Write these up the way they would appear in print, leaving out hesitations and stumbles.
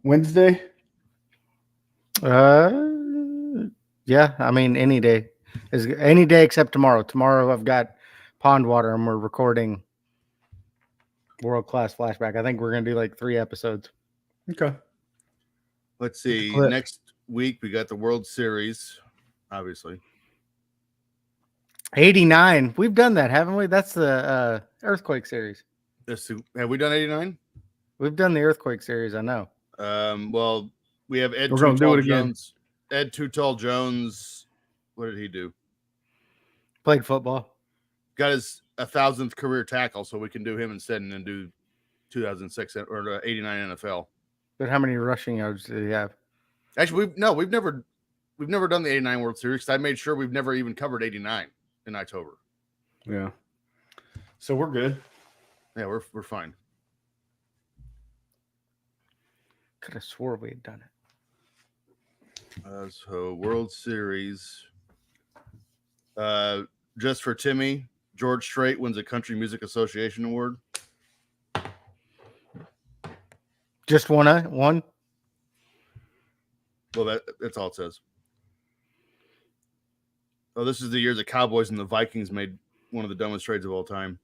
Wednesday? Yeah. I mean, any day is any day except tomorrow. Tomorrow I've got Pond Water and we're recording World Class Flashback. I think we're gonna do like 3 episodes. Okay. Let's see. clip. Next week we got the World Series, obviously. 89. We've done that, haven't we? That's the Earthquake series. Have we done 89? We've done the Earthquake series. I know. Well, we have Ed We're gonna do Too it Tall again. Jones. Ed Too Tall Jones. What did he do? Played football. Got his 1,000th career tackle, so we can do him instead and then do 2006 or 89 NFL. But how many rushing yards did he have? Actually, we've never done the 89 World Series. I made sure we've never even covered 89 in October. Yeah. So we're good. Yeah, we're fine. Could have swore we had done it. So World Series. Just for Timmy, George Strait wins a Country Music Association Award. Just one? Well, that's all it says. Oh, this is the year the Cowboys and the Vikings made one of the dumbest trades of all time.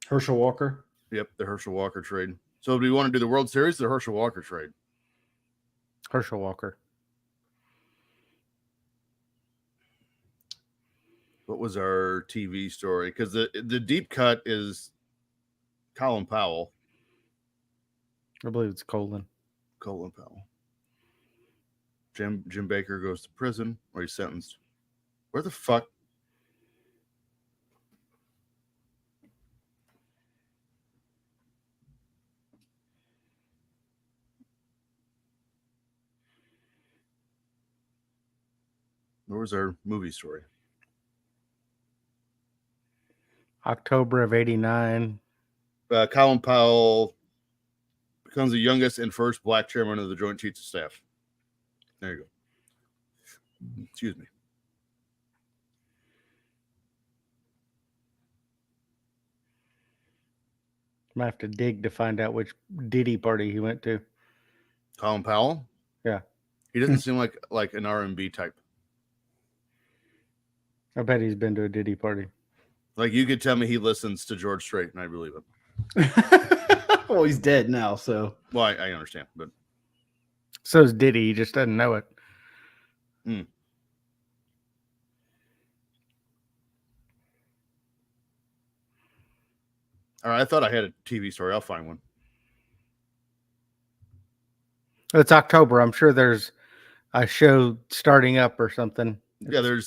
Herschel Walker. Yep, the Herschel Walker trade. So do we want to do the World Series or the Herschel Walker trade? Herschel Walker. What was our TV story? Because the deep cut is Colin Powell. I believe it's Colin Powell. Jim Baker goes to prison, or he's sentenced. Where the fuck? Where was our movie story? October of 89. Colin Powell becomes the youngest and first black chairman of the Joint Chiefs of Staff. There you go. Excuse me. I'm going to have to dig to find out which Diddy party he went to. Colin Powell? Yeah. He doesn't seem like an R&B type. I bet he's been to a Diddy party. Like, you could tell me he listens to George Strait, and I believe it. Well, he's dead now, so. Well, I understand, but. So is Diddy. He just doesn't know it. All right, I thought I had a TV story. I'll find one. It's October. I'm sure there's a show starting up or something. Yeah, there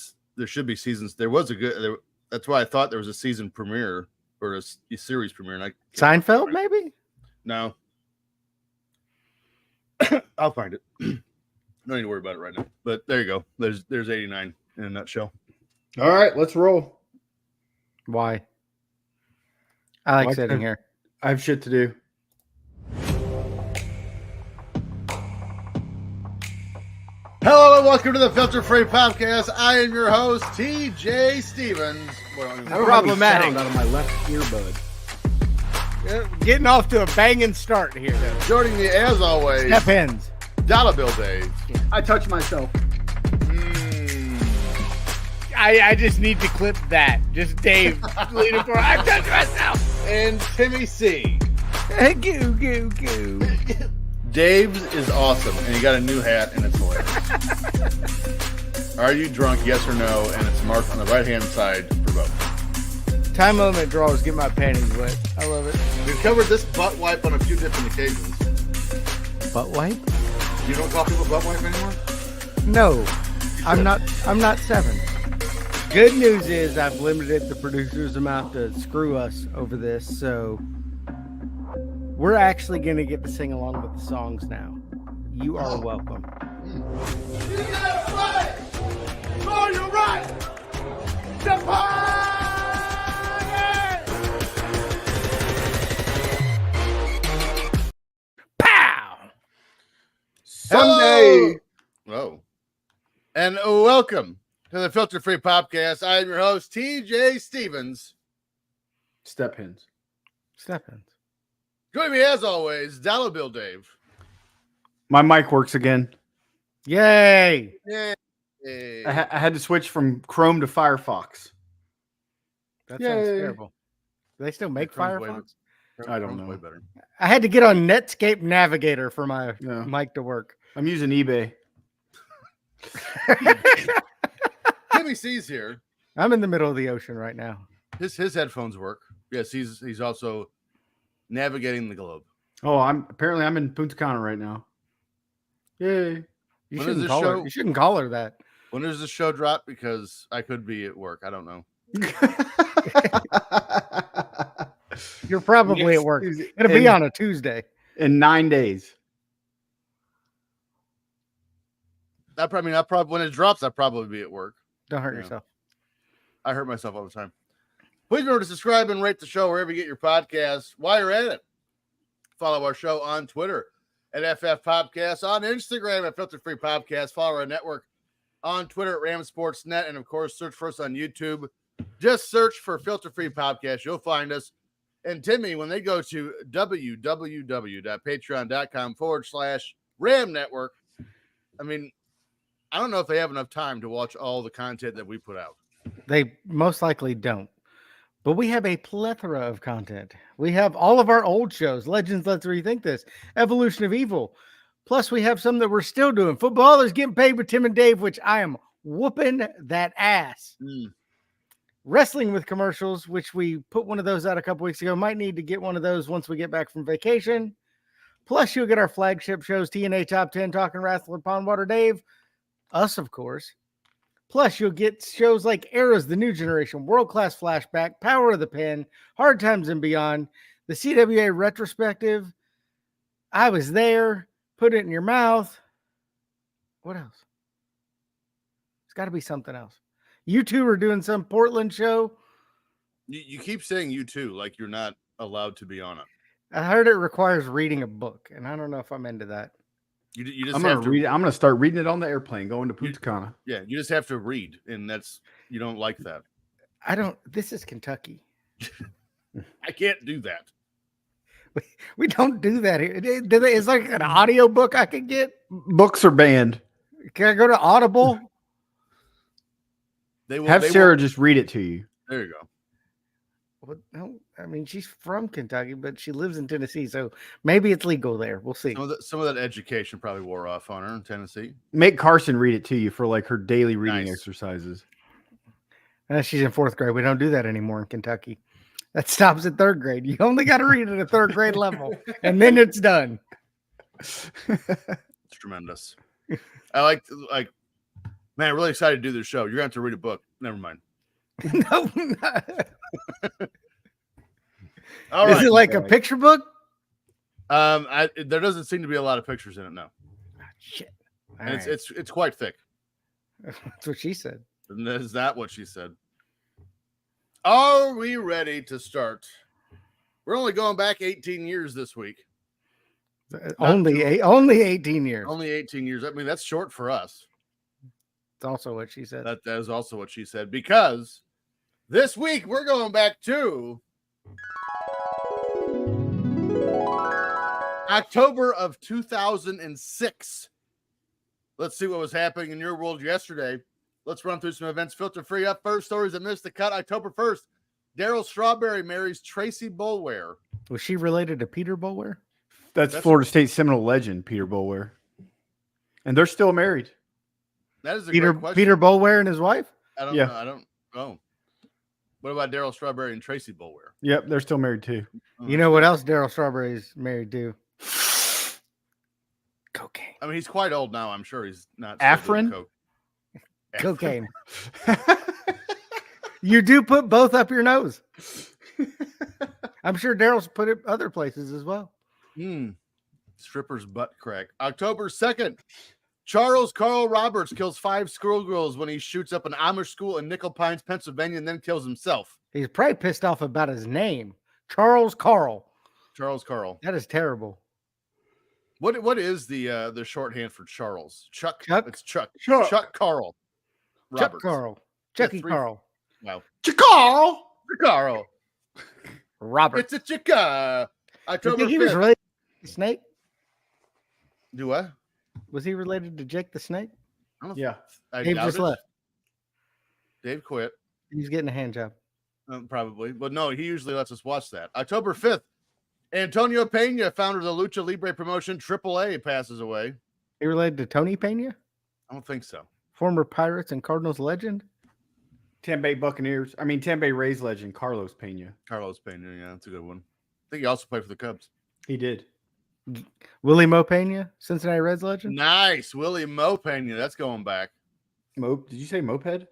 should be seasons. There was that's why I thought there was a season premiere or a series premiere. And Seinfeld, maybe? No. I'll find it. Don't need to worry about it right now. But there you go. There's 89 in a nutshell. All right, let's roll. Why? I like sitting here. I have shit to do. Hello and welcome to the Filter Free Podcast. I am your host, TJ Stevens. Problematic. Out of my left earbud. Getting off to a banging start here. Joining me as always, Step ins. Dollar Bill Dave. I touched myself. I just need to clip that. Just Dave leaning for I touched myself. And Timmy C. Goo, goo, goo. Dave's is awesome, and he got a new hat, and it's hilarious. Are you drunk? Yes or no? And it's marked on the right-hand side for both. Time limit draws get my panties wet. I love it. We've covered this butt wipe on a few different occasions. Butt wipe? You don't call people butt wipe anymore? No, I'm not 7. Good news is I've limited the producer's amount to screw us over this, so we're actually going to get to sing along with the songs now. You are welcome. You got it right! Oh, you're right! The party! Pow! Someday. Oh. And welcome to the Filter Free Podcast. I am your host, TJ Stevens. Step ins. Step ins. Joining me as always, Dollar Bill Dave. My mic works again. Yay! Yeah. I had to switch from Chrome to Firefox. That Yay. sounds terrible. Do they still make Chrome's way Firefox? I don't Chrome's know. way better. I had to get on Netscape Navigator for my Yeah. mic to work. I'm using eBay. Timmy C's here. I'm in the middle of the ocean right now. His headphones work. Yes, he's also navigating the globe. Oh, I'm in Punta Cana right now. Yay. You When is shouldn't this call her. show? You shouldn't call her that. When does the show drop? Because I could be at work. I don't know. You're probably at work. It'll be on a Tuesday. In 9 days. I probably when it drops, I'll probably be at work. Don't hurt Yeah. yourself. I hurt myself all the time. Please remember to subscribe and rate the show wherever you get your podcasts. While you're at it, follow our show on Twitter at FF Podcast, on Instagram at Filter Free Podcast. Follow our network on Twitter at Ram Sportsnet, and of course, search for us on YouTube. Just search for Filter Free Podcast. You'll find us. And Timmy, when they go to www.patreon.com/Ram Network, I mean, I don't know if they have enough time to watch all the content that we put out. They most likely don't. But we have a plethora of content. We have all of our old shows, Legends Let's Rethink This, Evolution of Evil. Plus, we have some that we're still doing. Football is getting paid with Tim and Dave, which I am whooping that ass. Wrestling with commercials, which we put one of those out a couple weeks ago. Might need to get one of those once we get back from vacation. Plus, you'll get our flagship shows, TNA Top 10, Talking Wrestling, Pondwater Dave, us, of course. Plus, you'll get shows like Eras, The New Generation, World Class Flashback, Power of the Pen, Hard Times and Beyond, the CWA Retrospective, I Was There, Put It in Your Mouth. What else? It's got to be something else. You two are doing some Portland show. You keep saying you too, like you're not allowed to be on it. I heard it requires reading a book, and I don't know if I'm into that. You just I'm have gonna to read it. I'm gonna start reading it on the airplane going to Punta Cana. Yeah, you just have to read, and you don't like that. I don't. This is Kentucky. I can't do that. We don't do that here. It's like an audio book I could get. Books are banned. Can I go to Audible? They will Have Sarah just read it to you. There you go. Well, no, I mean she's from Kentucky, but she lives in Tennessee, so maybe it's legal there. We'll see. Some of that education probably wore off on her in Tennessee. Make Carson read it to you for like her daily reading Nice. exercises. She's in 4th grade. We don't do that anymore in Kentucky. That stops at 3rd grade. You only got to read at a 3rd grade level, and then it's done. It's tremendous. I like, man, I'm really excited to do this show. You're going to have to read a book. Never mind. No, All is right. it like a picture book? There doesn't seem to be a lot of pictures in it now. Shit. And it's quite thick. That's what she said. And is that what she said? Are we ready to start? We're only going back 18 years this week. Only 18 years. Only 18 years. I mean, that's short for us. It's also what she said. That is also what she said, because this week we're going back to October of 2006. Let's see what was happening in your world yesterday. Let's run through some events. Filter free up first. Stories that missed the cut. October 1st, Daryl Strawberry marries Tracy Boulware. Was she related to Peter Boulware? That's Florida State Seminole legend, Peter Boulware. And they're still married. That is a great question. Peter Boulware and his wife? I don't know. I don't know. What about Daryl Strawberry and Tracy Boulware? Yep, they're still married too. You know what else Daryl Strawberry is married to? Cocaine. I mean, he's quite old now. I'm sure he's not. Afrin? Cocaine. You do put both up your nose. I'm sure Daryl's put it other places as well. Stripper's butt crack. October 2nd, Charles Carl Roberts kills 5 schoolgirls when he shoots up an Amish school in Nickel Pines, Pennsylvania, and then kills himself. He's probably pissed off about his name. Charles Carl. Charles Carl. That is terrible. What is the shorthand for Charles? Chuck? It's Chuck. Chuck. Chuck Carl. Chuck Roberts. Carl. Chucky Carl. Wow. Carl. Carl. Robert. It's a Chica. I October think he 5th. was related to Snake. Do what? Was he related to Jake the Snake? I don't Yeah. I Dave doubt just it. left. Dave quit. He's getting a hand job. Probably. But no, he usually lets us watch that. October 5th, Antonio Pena, founder of the Lucha Libre promotion AAA, passes away. He related to Tony Pena, I don't think so. former Pirates and Cardinals legend. Tampa Bay Rays legend, Carlos Pena. Carlos Pena, yeah, that's a good one. I think he also played for the Cubs. He did. Willie Mo Pena, Cincinnati Reds legend. Nice. Willie Mo Pena. That's going back. Did you say moped?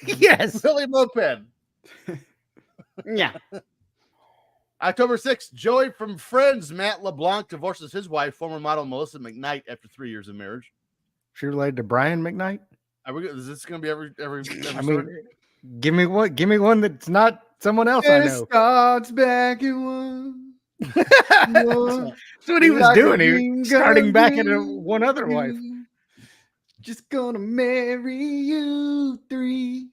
Yes. Willie Moped. Yeah. October 6th, Joey from Friends, Matt LeBlanc, divorces his wife, former model Melissa McKnight, after 3 years of marriage. She related to Brian McKnight. Is this going to be every I story? mean, give me one that's not someone else I know. Starts back in one. That's what he was Like a doing. He dream was starting back gonna into one other wife. Just gonna marry you 3.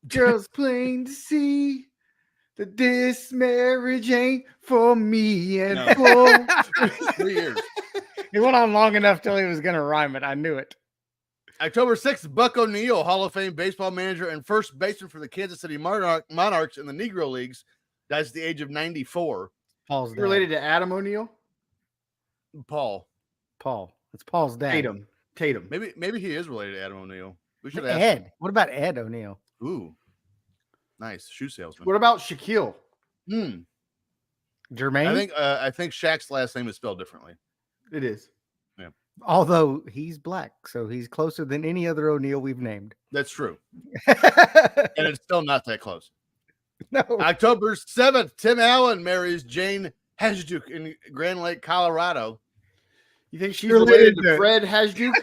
Just plain to see that this marriage ain't for me and No. for 3 years. He went on long enough till he was going to rhyme it. I knew it. October 6th, Buck O'Neil, Hall of Fame baseball manager and first baseman for the Kansas City Monarchs in the Negro Leagues, dies at the age of 94. Paul's dad. related to Adam O'Neil. Paul. It's Paul's dad. Tatum. Maybe he is related to Adam O'Neil. We should ask. Ed. What about Ed O'Neil? Ooh. Nice. Shoe salesman. What about Shaquille? Jermaine? I think Shaq's last name is spelled differently. It is. Although he's black, so he's closer than any other O'Neil we've named. That's true. And it's still not that close. No. October 7th, Tim Allen marries Jane Hajduke in Grand Lake, Colorado. You think she's related related to Fred Hajduke?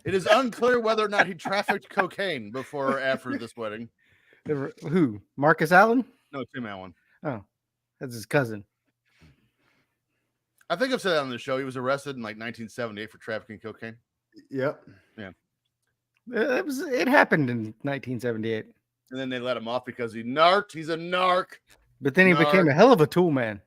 It is unclear whether or not he trafficked cocaine before or after this wedding. Who? Marcus Allen? No, Tim Allen. Oh, that's his cousin. I think I've said that on the show. He was arrested in like 1978 for trafficking cocaine. Yep. It happened in 1978. And then they let him off because he narked. He's a narc. But then he became a hell of a tool man.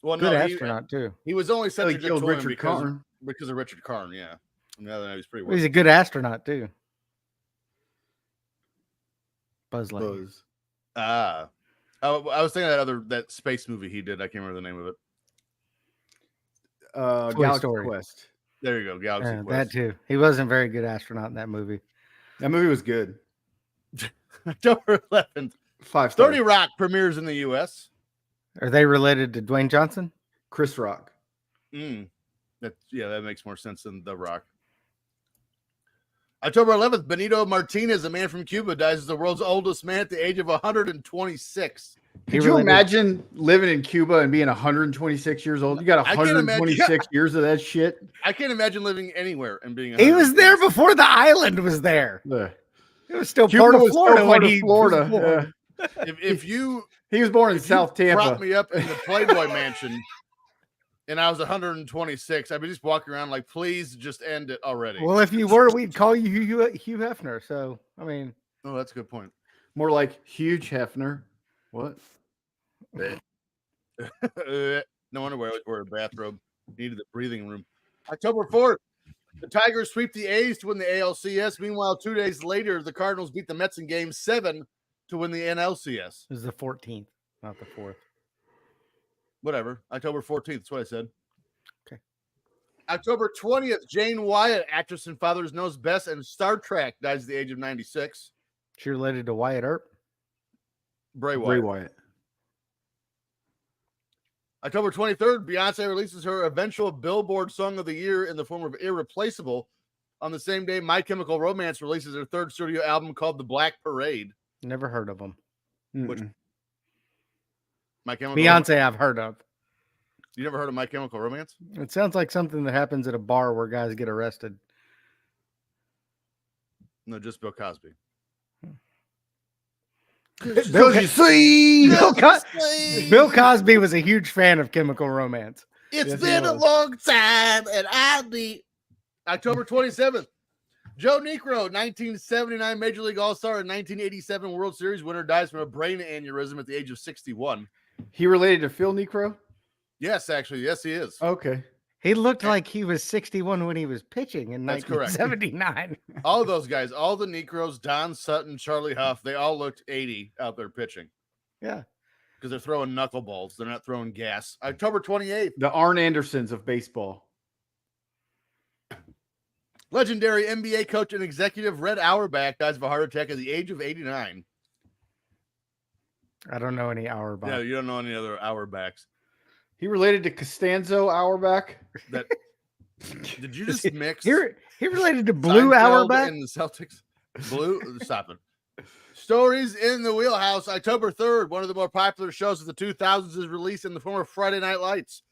Well, Good no, astronaut, too. he was only such He a good killed tool man Richard Karn. because of Richard Karn, yeah. And the other night, he's pretty He's a good astronaut, too. Buzz Lightyear. Buzz. I was thinking of that space movie he did. I can't remember the name of it. Toy Galaxy Story. Quest. There you go, Galaxy Yeah, Quest. that, too. He wasn't a very good astronaut in that movie. That movie was good. October 11th, 5 stars. 30 Rock premieres in the U.S. Are they related to Dwayne Johnson? Chris Rock. That makes more sense than The Rock. October 11th, Benito Martinez, a man from Cuba, dies as the world's oldest man at the age of 126. Could you imagine living in Cuba and being 126 years old? You got I can't imagine- 126 years of that shit. I can't imagine living anywhere and being. He was there 126. before the island was there. Yeah. It was still Cuba part of was still Florida part when of he Florida. was born. Yeah. If you He was born in South prop Tampa. me up in the Playboy Mansion and I was 126, I'd be just walking around like, please just end it already. Well, if you were, we'd call you Hugh Hefner. So, I mean, Oh, that's a good point. More like huge Hefner. What? No wonder why I was wearing a bathrobe. Needed the breathing room. October 4th, the Tigers sweep the A's to win the ALCS. Meanwhile, 2 days later, the Cardinals beat the Mets in Game 7 to win the NLCS. it was the 14th, not the 4th. Whatever. October 14th. That's what I said. Okay. October 20th, Jane Wyatt, actress and Father's Knows Best and Star Trek, dies at the age of 96. She related to Wyatt Earp. Bray Wyatt. Bray Wyatt. October 23rd, Beyonce releases her eventual Billboard Song of the Year in the form of Irreplaceable. On the same day, My Chemical Romance releases their third studio album called The Black Parade. Never heard of them. Which My Chemical Beyonce, I've heard of. You never heard of My Chemical Romance? It sounds like something that happens at a bar where guys get arrested. No, just Bill Cosby. Bill Cosby was a huge fan of Chemical Romance. It's Yes, been he a was. long time, and I need. October 27th, Joe Niekro, 1979 Major League All-Star and 1987 World Series winner, dies from a brain aneurysm at the age of 61. He related to Phil Niekro? Yes, actually. Yes, he is. Okay. He looked like he was 61 when he was pitching in That's correct. 1979. All those guys, all the Niekros, Don Sutton, Charlie Huff, they all looked 80 out there pitching. Yeah. Because they're throwing knuckleballs. They're not throwing gas. October 28th. The Arn Andersons of baseball. Legendary NBA coach and executive Red Auerbach dies of a heart attack at the age of 89. I don't know any Auerbach. Yeah, you don't know any other Auerbachs. He related to Costanzo Auerbach. That did you just mix? He related to Blue Seinfeld Auerbach? and the Celtics? Blue? Stop it. Stories in the Wheelhouse. October 3rd, one of the more popular shows of the 2000s is released in the form of Friday Night Lights.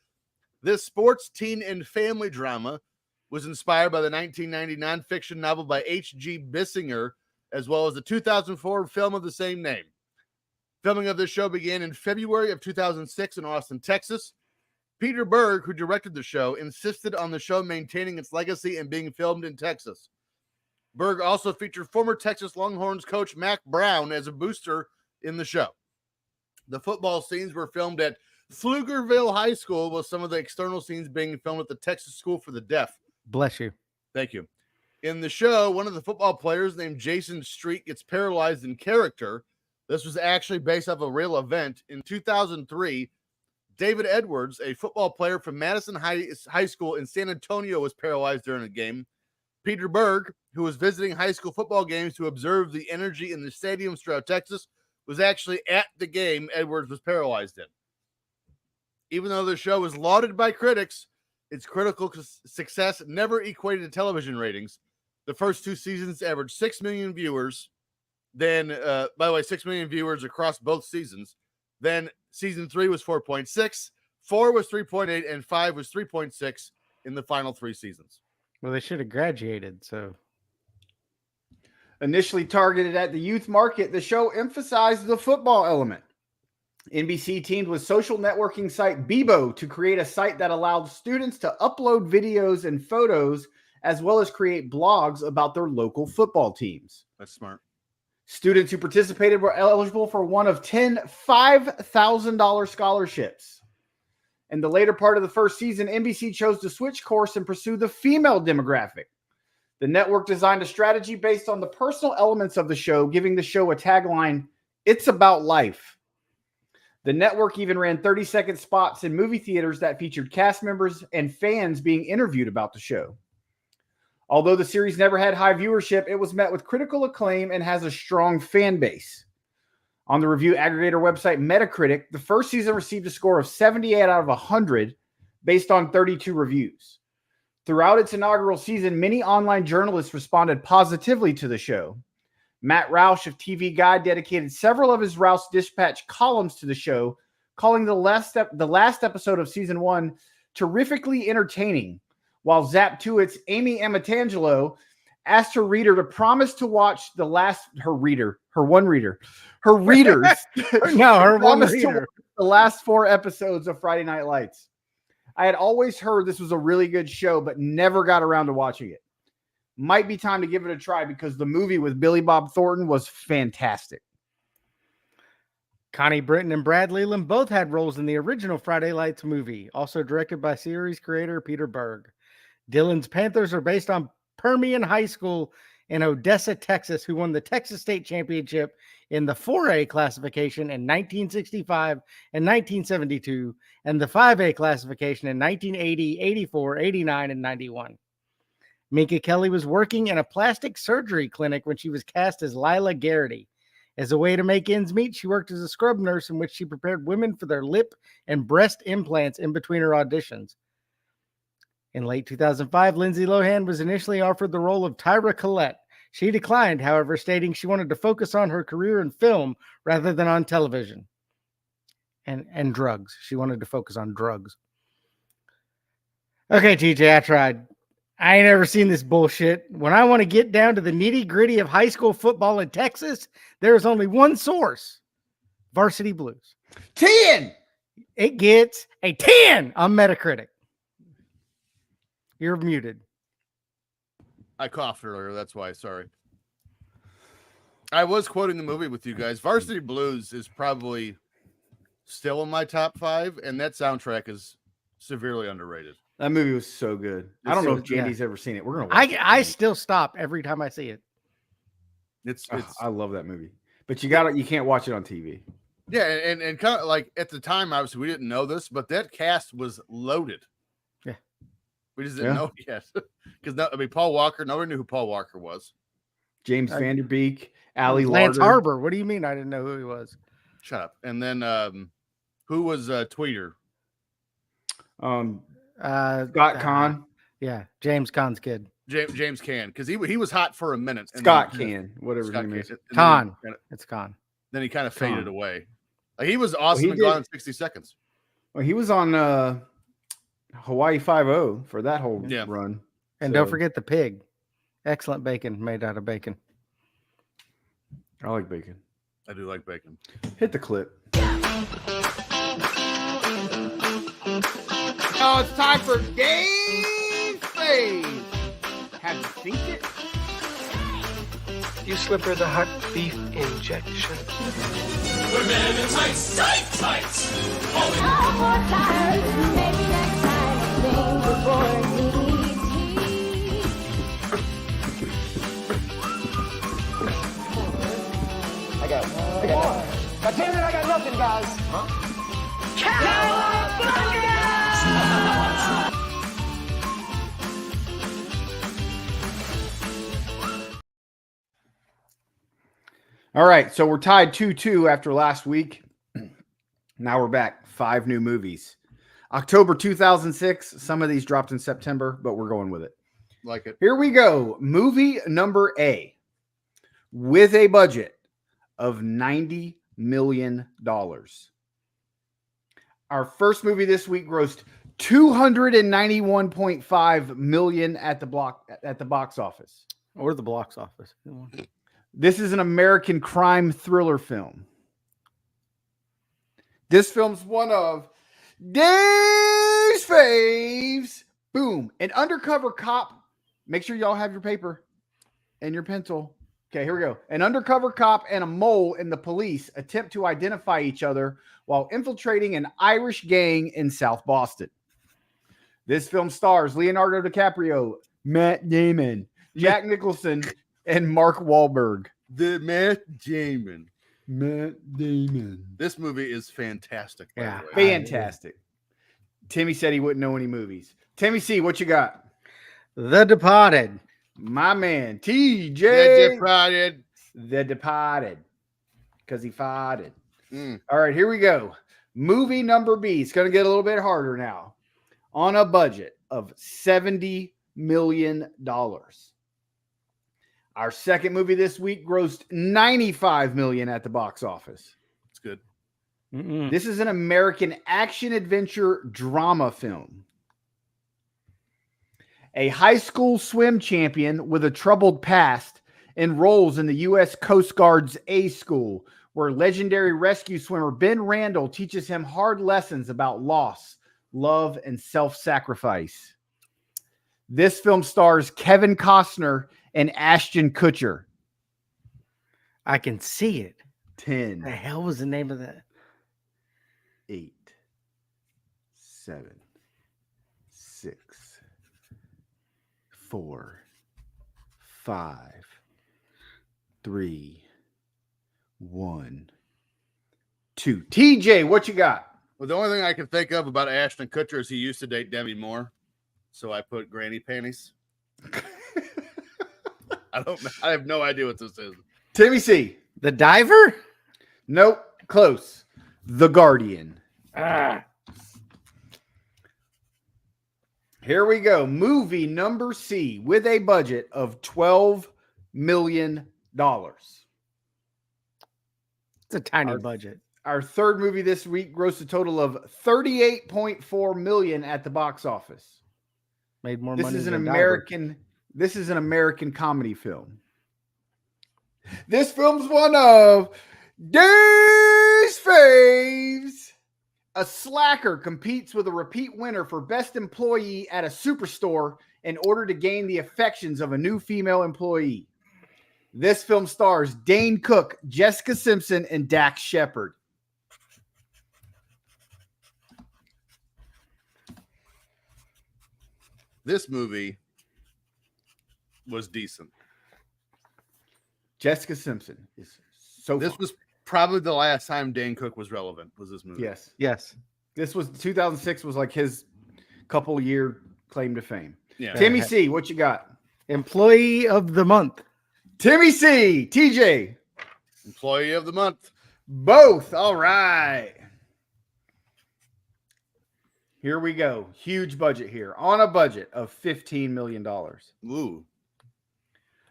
This sports, teen, and family drama was inspired by the 1990 nonfiction novel by H.G. Bissinger, as well as the 2004 film of the same name. Filming of this show began in February of 2006 in Austin, Texas. Peter Berg, who directed the show, insisted on the show maintaining its legacy and being filmed in Texas. Berg also featured former Texas Longhorns coach Mac Brown as a booster in the show. The football scenes were filmed at Pflugerville High School, with some of the external scenes being filmed at the Texas School for the Deaf. Bless you. Thank you. In the show, one of the football players named Jason Street gets paralyzed in character. This was actually based off a real event. In 2003, David Edwards, a football player from Madison High School in San Antonio, was paralyzed during a game. Peter Berg, who was visiting high school football games to observe the energy in the stadiums throughout Texas, was actually at the game Edwards was paralyzed in. Even though the show was lauded by critics, its critical success never equated to television ratings. The first two seasons averaged 6 million viewers. Then, by the way, 6 million viewers across both seasons. Then season 3 was 4.6, 4 was 3.8, and 5 was 3.6 in the final 3 seasons. Well, they should have graduated, so. Initially targeted at the youth market, the show emphasized the football element. NBC teamed with social networking site Bebo to create a site that allowed students to upload videos and photos, as well as create blogs about their local football teams. That's smart. Students who participated were eligible for one of 10 $5,000 scholarships. In the later part of the first season, NBC chose to switch course and pursue the female demographic. The network designed a strategy based on the personal elements of the show, giving the show a tagline, "It's about life." The network even ran 30-second spots in movie theaters that featured cast members and fans being interviewed about the show. Although the series never had high viewership, it was met with critical acclaim and has a strong fan base. On the review aggregator website Metacritic, the first season received a score of 78 out of 100 based on 32 reviews. Throughout its inaugural season, many online journalists responded positively to the show. Matt Roush of TV Guide dedicated several of his Roush Dispatch columns to the show, calling the last episode of season 1 terrifically entertaining, while Zap Tuit's Amy Amatangelo asked her reader to promise to watch her readers the last 4 episodes of Friday Night Lights. I had always heard this was a really good show, but never got around to watching it. Might be time to give it a try because the movie with Billy Bob Thornton was fantastic. Connie Britton and Brad Leland both had roles in the original Friday Lights movie, also directed by series creator Peter Berg. Dylan's Panthers are based on Permian High School in Odessa, Texas, who won the Texas State Championship in the 4A classification in 1965 and 1972, and the 5A classification in 1980, 84, 89, and 91. Minka Kelly was working in a plastic surgery clinic when she was cast as Lila Garrity. As a way to make ends meet, she worked as a scrub nurse in which she prepared women for their lip and breast implants in between her auditions. In late 2005, Lindsay Lohan was initially offered the role of Tyra Collette. She declined, however, stating she wanted to focus on her career in film rather than on television. And drugs. She wanted to focus on drugs. Okay, TJ, I tried. I ain't ever seen this bullshit. When I want to get down to the nitty-gritty of high school football in Texas, there's only one source. Varsity Blues. 10! It gets a 10 on Metacritic. You're muted. I coughed earlier. That's why. Sorry. I was quoting the movie with you guys. Varsity Blues is probably still in my top 5, and that soundtrack is severely underrated. That movie was so good. I don't know if Jandy's ever seen it. We're gonna watch I still stop every time I see it. It's I love that movie, but you can't watch it on TV. Yeah, and kind of like at the time, obviously we didn't know this, but that cast was loaded. Yeah, we just didn't know yet because Paul Walker. Nobody knew who Paul Walker was. James Van Der Beek, Ali Lance Larder. Harbor. What do you mean? I didn't know who he was. Shut up. And then who was Tweeter? Scott Kahn. Yeah, James Caan's kid. James Caan, because he was hot for a minute. Scott Caan, whatever his name is. Kahn. It's Kahn. Then he kind of faded away. Like, he was awesome and Gone in 60 Seconds. Well, he was on Hawaii 5-0 for that whole run. And don't forget the pig. Excellent bacon made out of bacon. I like bacon. I do like bacon. Hit the clip. Oh, it's time for Dave's Fave. Have you seen it? You slip her the hot beef injection. We're men in tights, tights. Maybe next time, think before he I got God damn it, I got nothing, guys. All right, so we're tied 2-2 after last week. Now we're back. 5 new movies. October 2006. Some of these dropped in September, but we're going with it. Like it. Here we go. Movie number A with a budget of $90 million. Our first movie this week grossed $291.5 million at the box office. Or the box office. This is an American crime thriller film. This film's one of Dave's faves. Boom. An undercover cop. Make sure y'all have your paper and your pencil. Okay, here we go. An undercover cop and a mole in the police attempt to identify each other while infiltrating an Irish gang in South Boston. This film stars Leonardo DiCaprio, Matt Damon, Jack Nicholson, and Mark Wahlberg. The Matt Damon. This movie is fantastic. Yeah. Fantastic. Timmy said he wouldn't know any movies. Timmy C, what you got? The Departed. My man, TJ. The Departed. Because he farted. All right, here we go. Movie number B. It's going to get a little bit harder now. On a budget of $70 million. Our second movie this week grossed $95 million at the box office. It's good. This is an American action-adventure drama film. A high school swim champion with a troubled past enrolls in the U.S. Coast Guard's A School, where legendary rescue swimmer Ben Randall teaches him hard lessons about loss, love, and self-sacrifice. This film stars Kevin Costner and Ashton Kutcher. I can see it. 10. The hell was the name of that? 8, 7, 6, 4, 5, 3, 1, 2. TJ, what you got? Well, the only thing I can think of about Ashton Kutcher is he used to date Demi Moore. So I put granny panties. I don't know. I have no idea what this is. Timmy C. The Diver? Nope. Close. The Guardian. Here we go. Movie number C with a budget of $12 million. It's a tiny budget. Our third movie this week grossed a total of $38.4 million at the box office. Made more This money is an than American. This is an American comedy film. This film's one of Dave's faves. A slacker competes with a repeat winner for best employee at a superstore in order to gain the affections of a new female employee. This film stars Dane Cook, Jessica Simpson, and Dax Shepard. This movie was decent. Jessica Simpson is so This fun. was probably the last time Dane Cook was relevant, was this movie. Yes. Yes. This was 2006 was like his couple year claim to fame. Yeah. Timmy C, what you got? Employee of the month. Timmy C, TJ. Employee of the month. Both. All right. Here we go. Huge budget here. On a budget of $15 million. Ooh.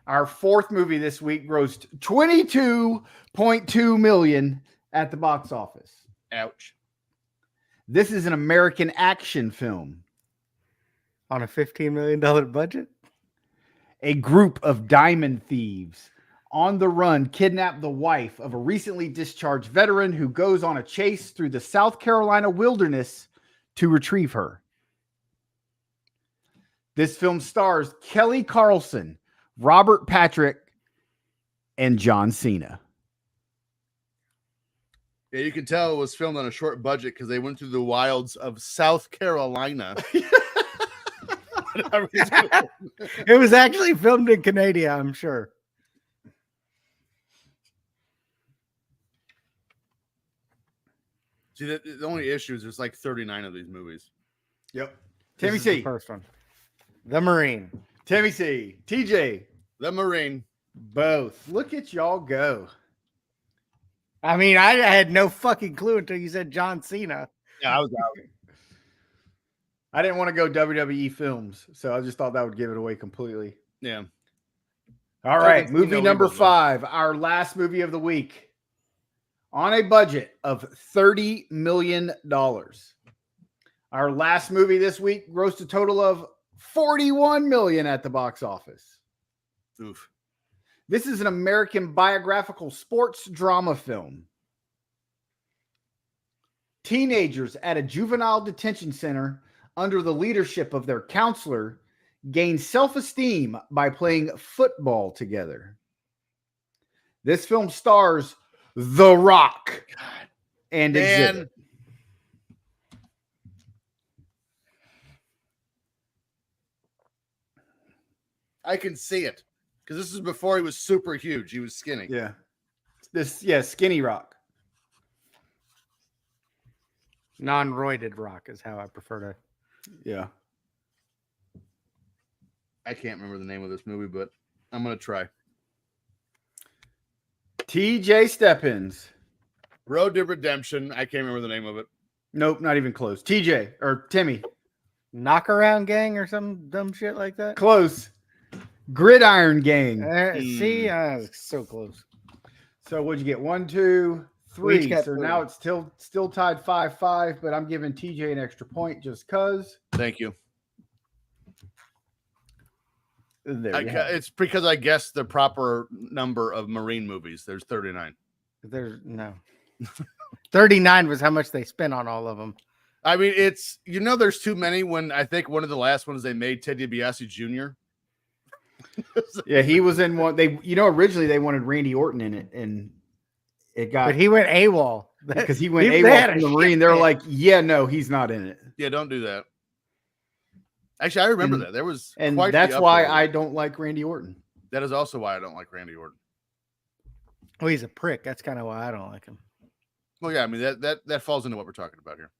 Our fourth movie this week grossed $22.2 million at the box office. Ouch. This is an American action film. On a $15 million budget? A group of diamond thieves on the run kidnap the wife of a recently discharged veteran who goes on a chase through the South Carolina wilderness to retrieve her. This film stars Kelly Carlson, Robert Patrick, and John Cena. Yeah, you can tell it was filmed on a short budget because they went through the wilds of South Carolina. It was actually filmed in Canada, I'm sure. See, the only issue is there's like 39 of these movies. Yep. Timmy This is the C. first one. The Marine. Timmy C. TJ. The Marine. Both. Look at y'all go. I mean, I had no fucking clue until you said John Cena. Yeah, I was out. I didn't want to go WWE films, so I just thought that would give it away completely. Yeah. All right, think movie Cena number will, though. 5, our last movie of the week. On a budget of $30 million. Our last movie this week grossed a total of $41 million at the box office. Oof. This is an American biographical sports drama film. Teenagers at a juvenile detention center under the leadership of their counselor gain self-esteem by playing football together. This film stars The Rock and Exhibit. I can see it because this is before he was super huge. He was skinny. Yeah. Skinny Rock. Non-roided rock is how I prefer to. Yeah. I can't remember the name of this movie, but I'm going to try. TJ Steppins. Road to Redemption. I can't remember the name of it. Nope, not even close. TJ or Timmy. Knockaround Gang or some dumb shit like that. Close. Gridiron Gang. See, so close. So what'd you get? 1, 2, We each 3. got So 3. now it's still tied 5-5, but I'm giving TJ an extra point just cause. Thank you. There you have it. It's because I guessed the proper number of Marine movies. There's 39. There's no. 39 was how much they spent on all of them. I mean, it's, there's too many when I think one of the last ones they made Ted DiBiase Jr. Yeah, he was in one. Originally they wanted Randy Orton in it, and it got But he went AWOL. because he went they AWOL had from a the shit Marine. They're man. like, yeah, no, he's not in it. Yeah, don't do that. Actually, I remember And- that. There was And quite the that's why uproar. I don't like Randy Orton. That is also why I don't like Randy Orton. Oh, he's a prick. That's kind of why I don't like him. Well, yeah, I mean that falls into what we're talking about here.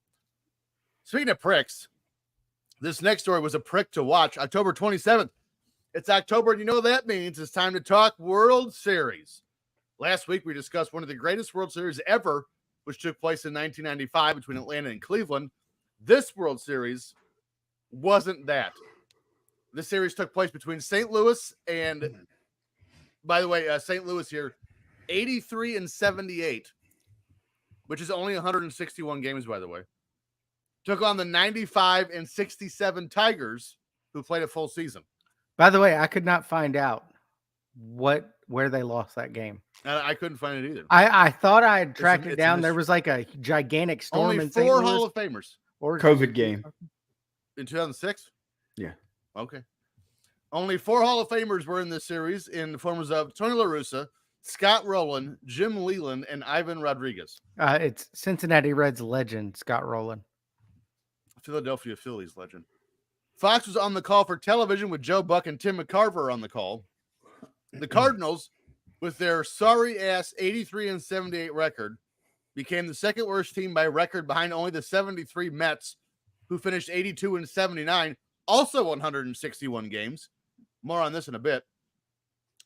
Speaking of pricks, this next story was a prick to watch. October 27th. It's October, and you know what that means. It's time to talk World Series. Last week, we discussed one of the greatest World Series ever, which took place in 1995 between Atlanta and Cleveland. This World Series wasn't that. This series took place between St. Louis and, by the way, St. Louis here, 83 and 78, which is only 161 games, by the way. Took on the 95 and 67 Tigers, who played a full season. By the way, I could not find out where they lost that game. And I couldn't find it either. I thought I had tracked it's it a down. There mystery. was like a gigantic storm Only in St. 4 Louis. Hall of Famers Or COVID game. in 2006. Yeah. Okay. Only 4 Hall of Famers were in this series in the forms of Tony La Russa, Scott Rowland, Jim Leland, and Ivan Rodriguez. It's Cincinnati Reds legend Scott Rowland. Philadelphia Phillies legend. Fox was on the call for television with Joe Buck and Tim McCarver on the call. The Cardinals, with their sorry-ass 83-78 record, became the second worst team by record behind only the 73 Mets, who finished 82-79, also 161 games. More on this in a bit.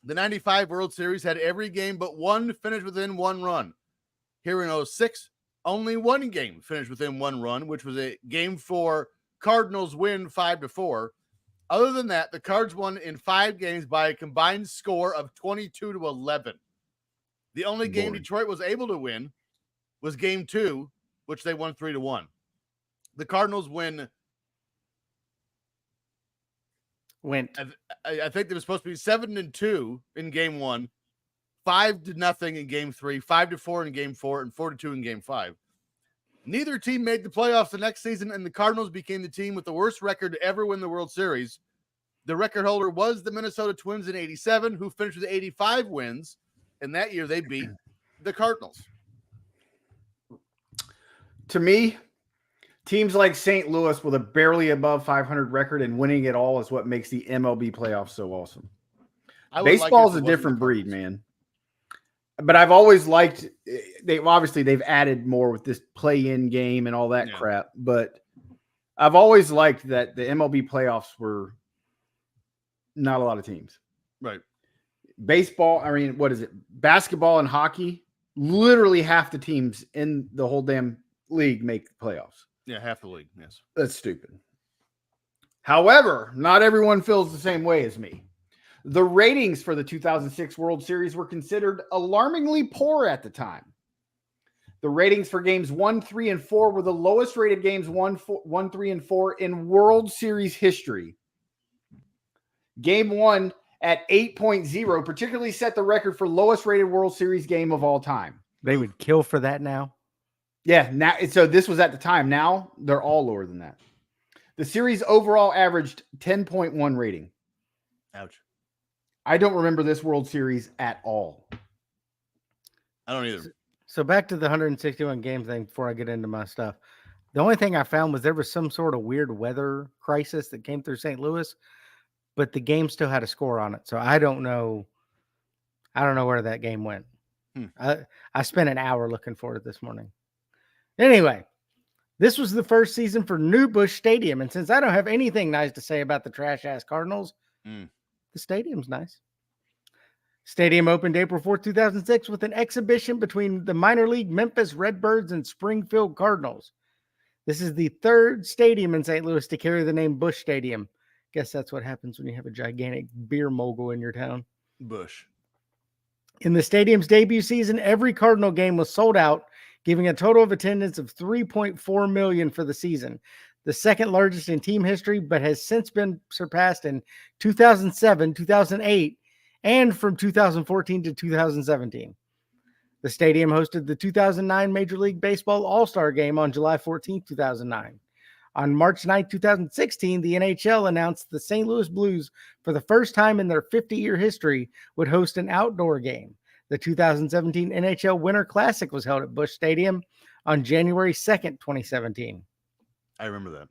The 95 World Series had every game but one finished within 1 run. Here in 06, only 1 game finished within 1 run, which was a Game 4 Cardinals win 5-4. Other than that, the Cards won in 5 games by a combined score of 22-11. The only game Detroit was able to win was Game 2, which they won 3-1. The Cardinals went. I think they were supposed to be 7-2 in Game 1, 5-0 in Game 3, 5-4 in Game 4, and 4-2 in Game 5. Neither team made the playoffs the next season, and the Cardinals became the team with the worst record to ever win the World Series. The record holder was the Minnesota Twins in 87, who finished with 85 wins, and that year they beat the Cardinals. To me, teams like St. Louis with a barely above 500 record and winning it all is what makes the MLB playoffs so awesome. Baseball is a different breed, man. But I've always liked they've added more with this play-in game and all that crap. But I've always liked that the MLB playoffs were not a lot of teams. Right. Baseball, I mean, what is it? Basketball and hockey, literally half the teams in the whole damn league make the playoffs. Yeah, half the league, yes. That's stupid. However, not everyone feels the same way as me. The ratings for the 2006 World Series were considered alarmingly poor at the time. The ratings for games 1, 3, and 4 were the lowest rated games 1, 3, and 4 in World Series history. Game 1 at 8.0 particularly set the record for lowest rated World Series game of all time. They would kill for that now. Yeah, now so this was at the time. Now they're all lower than that. The series overall averaged 10.1 rating. Ouch. I don't remember this World Series at all. I don't either. So back to the 161 game thing before I get into my stuff. The only thing I found was there was some sort of weird weather crisis that came through St. Louis, but the game still had a score on it. So I don't know where that game went. I spent an hour looking for it this morning. Anyway, this was the first season for New Busch Stadium. And since I don't have anything nice to say about the trash-ass Cardinals, the stadium's nice. Stadium opened April 4th, 2006 with an exhibition between the minor league Memphis Redbirds and Springfield Cardinals. This is the 3rd stadium in St. Louis to carry the name Busch Stadium. Guess that's what happens when you have a gigantic beer mogul in your town. Busch. In the stadium's debut season, every Cardinal game was sold out, giving a total of attendance of 3.4 million for the season, the second largest in team history, but has since been surpassed in 2007, 2008, and from 2014 to 2017. The stadium hosted the 2009 Major League Baseball All-Star Game on July 14, 2009. On March 9, 2016, the NHL announced the St. Louis Blues, for the first time in their 50-year history, would host an outdoor game. The 2017 NHL Winter Classic was held at Busch Stadium on January 2nd, 2017. I remember that.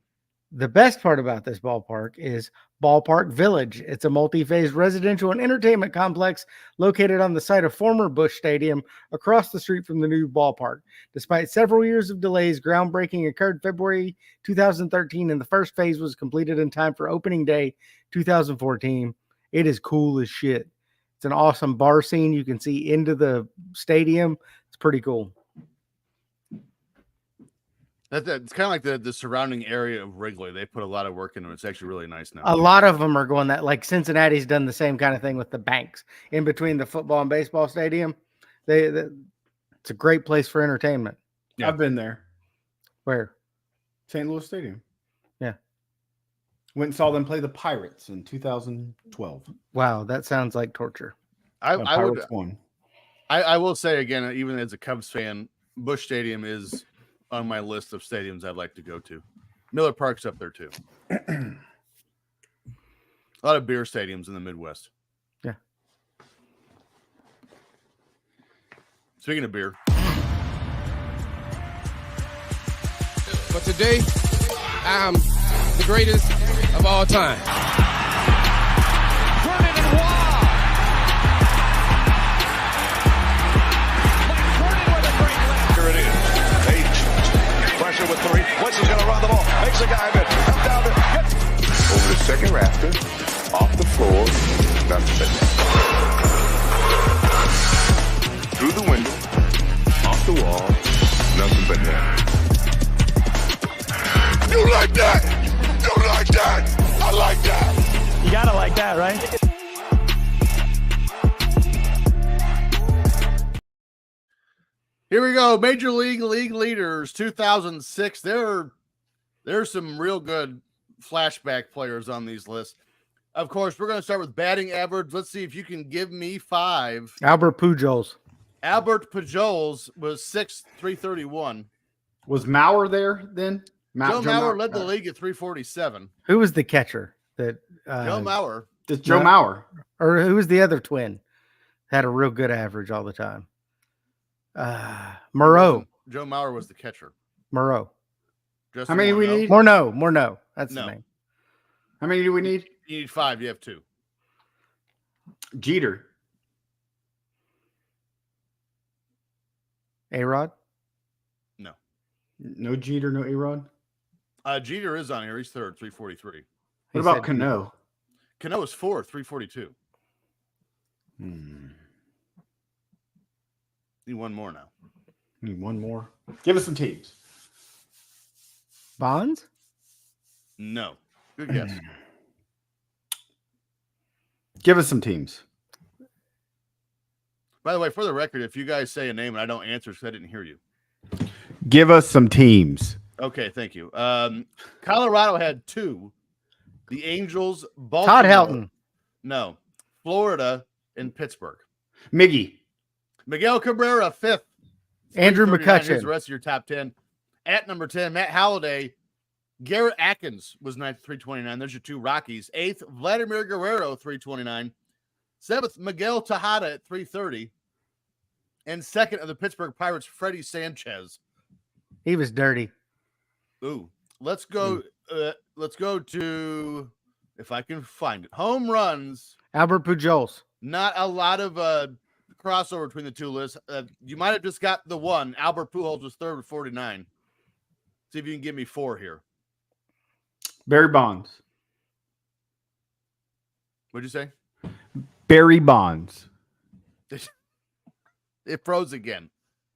The best part about this ballpark is Ballpark Village. It's a multi-phase residential and entertainment complex located on the site of former Busch Stadium across the street from the new ballpark. Despite several years of delays, groundbreaking occurred February 2013, and the first phase was completed in time for opening day 2014. It is cool as shit. It's an awesome bar scene. You can see into the stadium. It's pretty cool. It's kind of like the surrounding area of Wrigley. They put a lot of work into it. It's actually really nice now. A lot of them are going that, like Cincinnati's done the same kind of thing with the banks in between the football and baseball stadium. It's a great place for entertainment. Yeah. I've been there. Where? St. Louis Stadium. Yeah. Went and saw them play the Pirates in 2012. Wow, that sounds like torture. I will say again, even as a Cubs fan, Busch Stadium is on my list of stadiums I'd like to go to. Miller Park's up there too. A lot of beer stadiums in the Midwest. Yeah. Speaking of beer. But today, I'm the greatest of all time. Running and wild. McCurdy with a great left. Here it is. H. Pressure with three. Winston's going to run the ball. Makes a guy miss. Comes down to gets over the second rafter. Off the floor. Nothing but net. Through the window. Off the wall. Nothing but net. You like that? You like that? I like that. You gotta like that, right? Here we go. Major League leaders 2006. There's some real good flashback players on these lists. Of course, we're going to start with batting average. Let's see if you can give me 5. Albert Pujols. Albert Pujols was 6'331. Was Mauer there then? Joe Mauer led the league at 347. Who was the catcher? That Joe Mauer. It's Joe Mauer. Or who was the other twin? Had a real good average all the time. Moreau. Joe Mauer was the catcher. Moreau. Justin How many do we Morneau. need? Morneau. That's No. the name. How many do we need? You need 5. You have 2. Jeter. A-Rod. No. No Jeter, no A-Rod. Jeter is on here. He's 3rd, 343. What about Cano? Cano is 4th, 342. Need one more now. Need one more. Give us some teams. Bonds? No. Good guess. Give us some teams. By the way, for the record, if you guys say a name and I don't answer because I didn't hear you. Give us some teams. Okay, thank you. Colorado had 2. The Angels, Baltimore. Todd Helton. No. Florida and Pittsburgh. Miggy. Miguel Cabrera, 5th. Andrew 339. Here's McCutchen. the rest of your top 10. At number 10, Matt Halliday. Garrett Atkins was 9th, 329. There's your 2 Rockies. 8th, Vladimir Guerrero, 329. 7th, Miguel Tejada at 330. And 2nd of the Pittsburgh Pirates, Freddie Sanchez. He was dirty. Ooh, let's go. Let's go to, if I can find it, home runs. Albert Pujols. Not a lot of crossover between the 2 lists. You might have just got the one. Albert Pujols was 3rd with 49. See if you can give me 4 here. Barry Bonds. What'd you say? Barry Bonds. It froze again.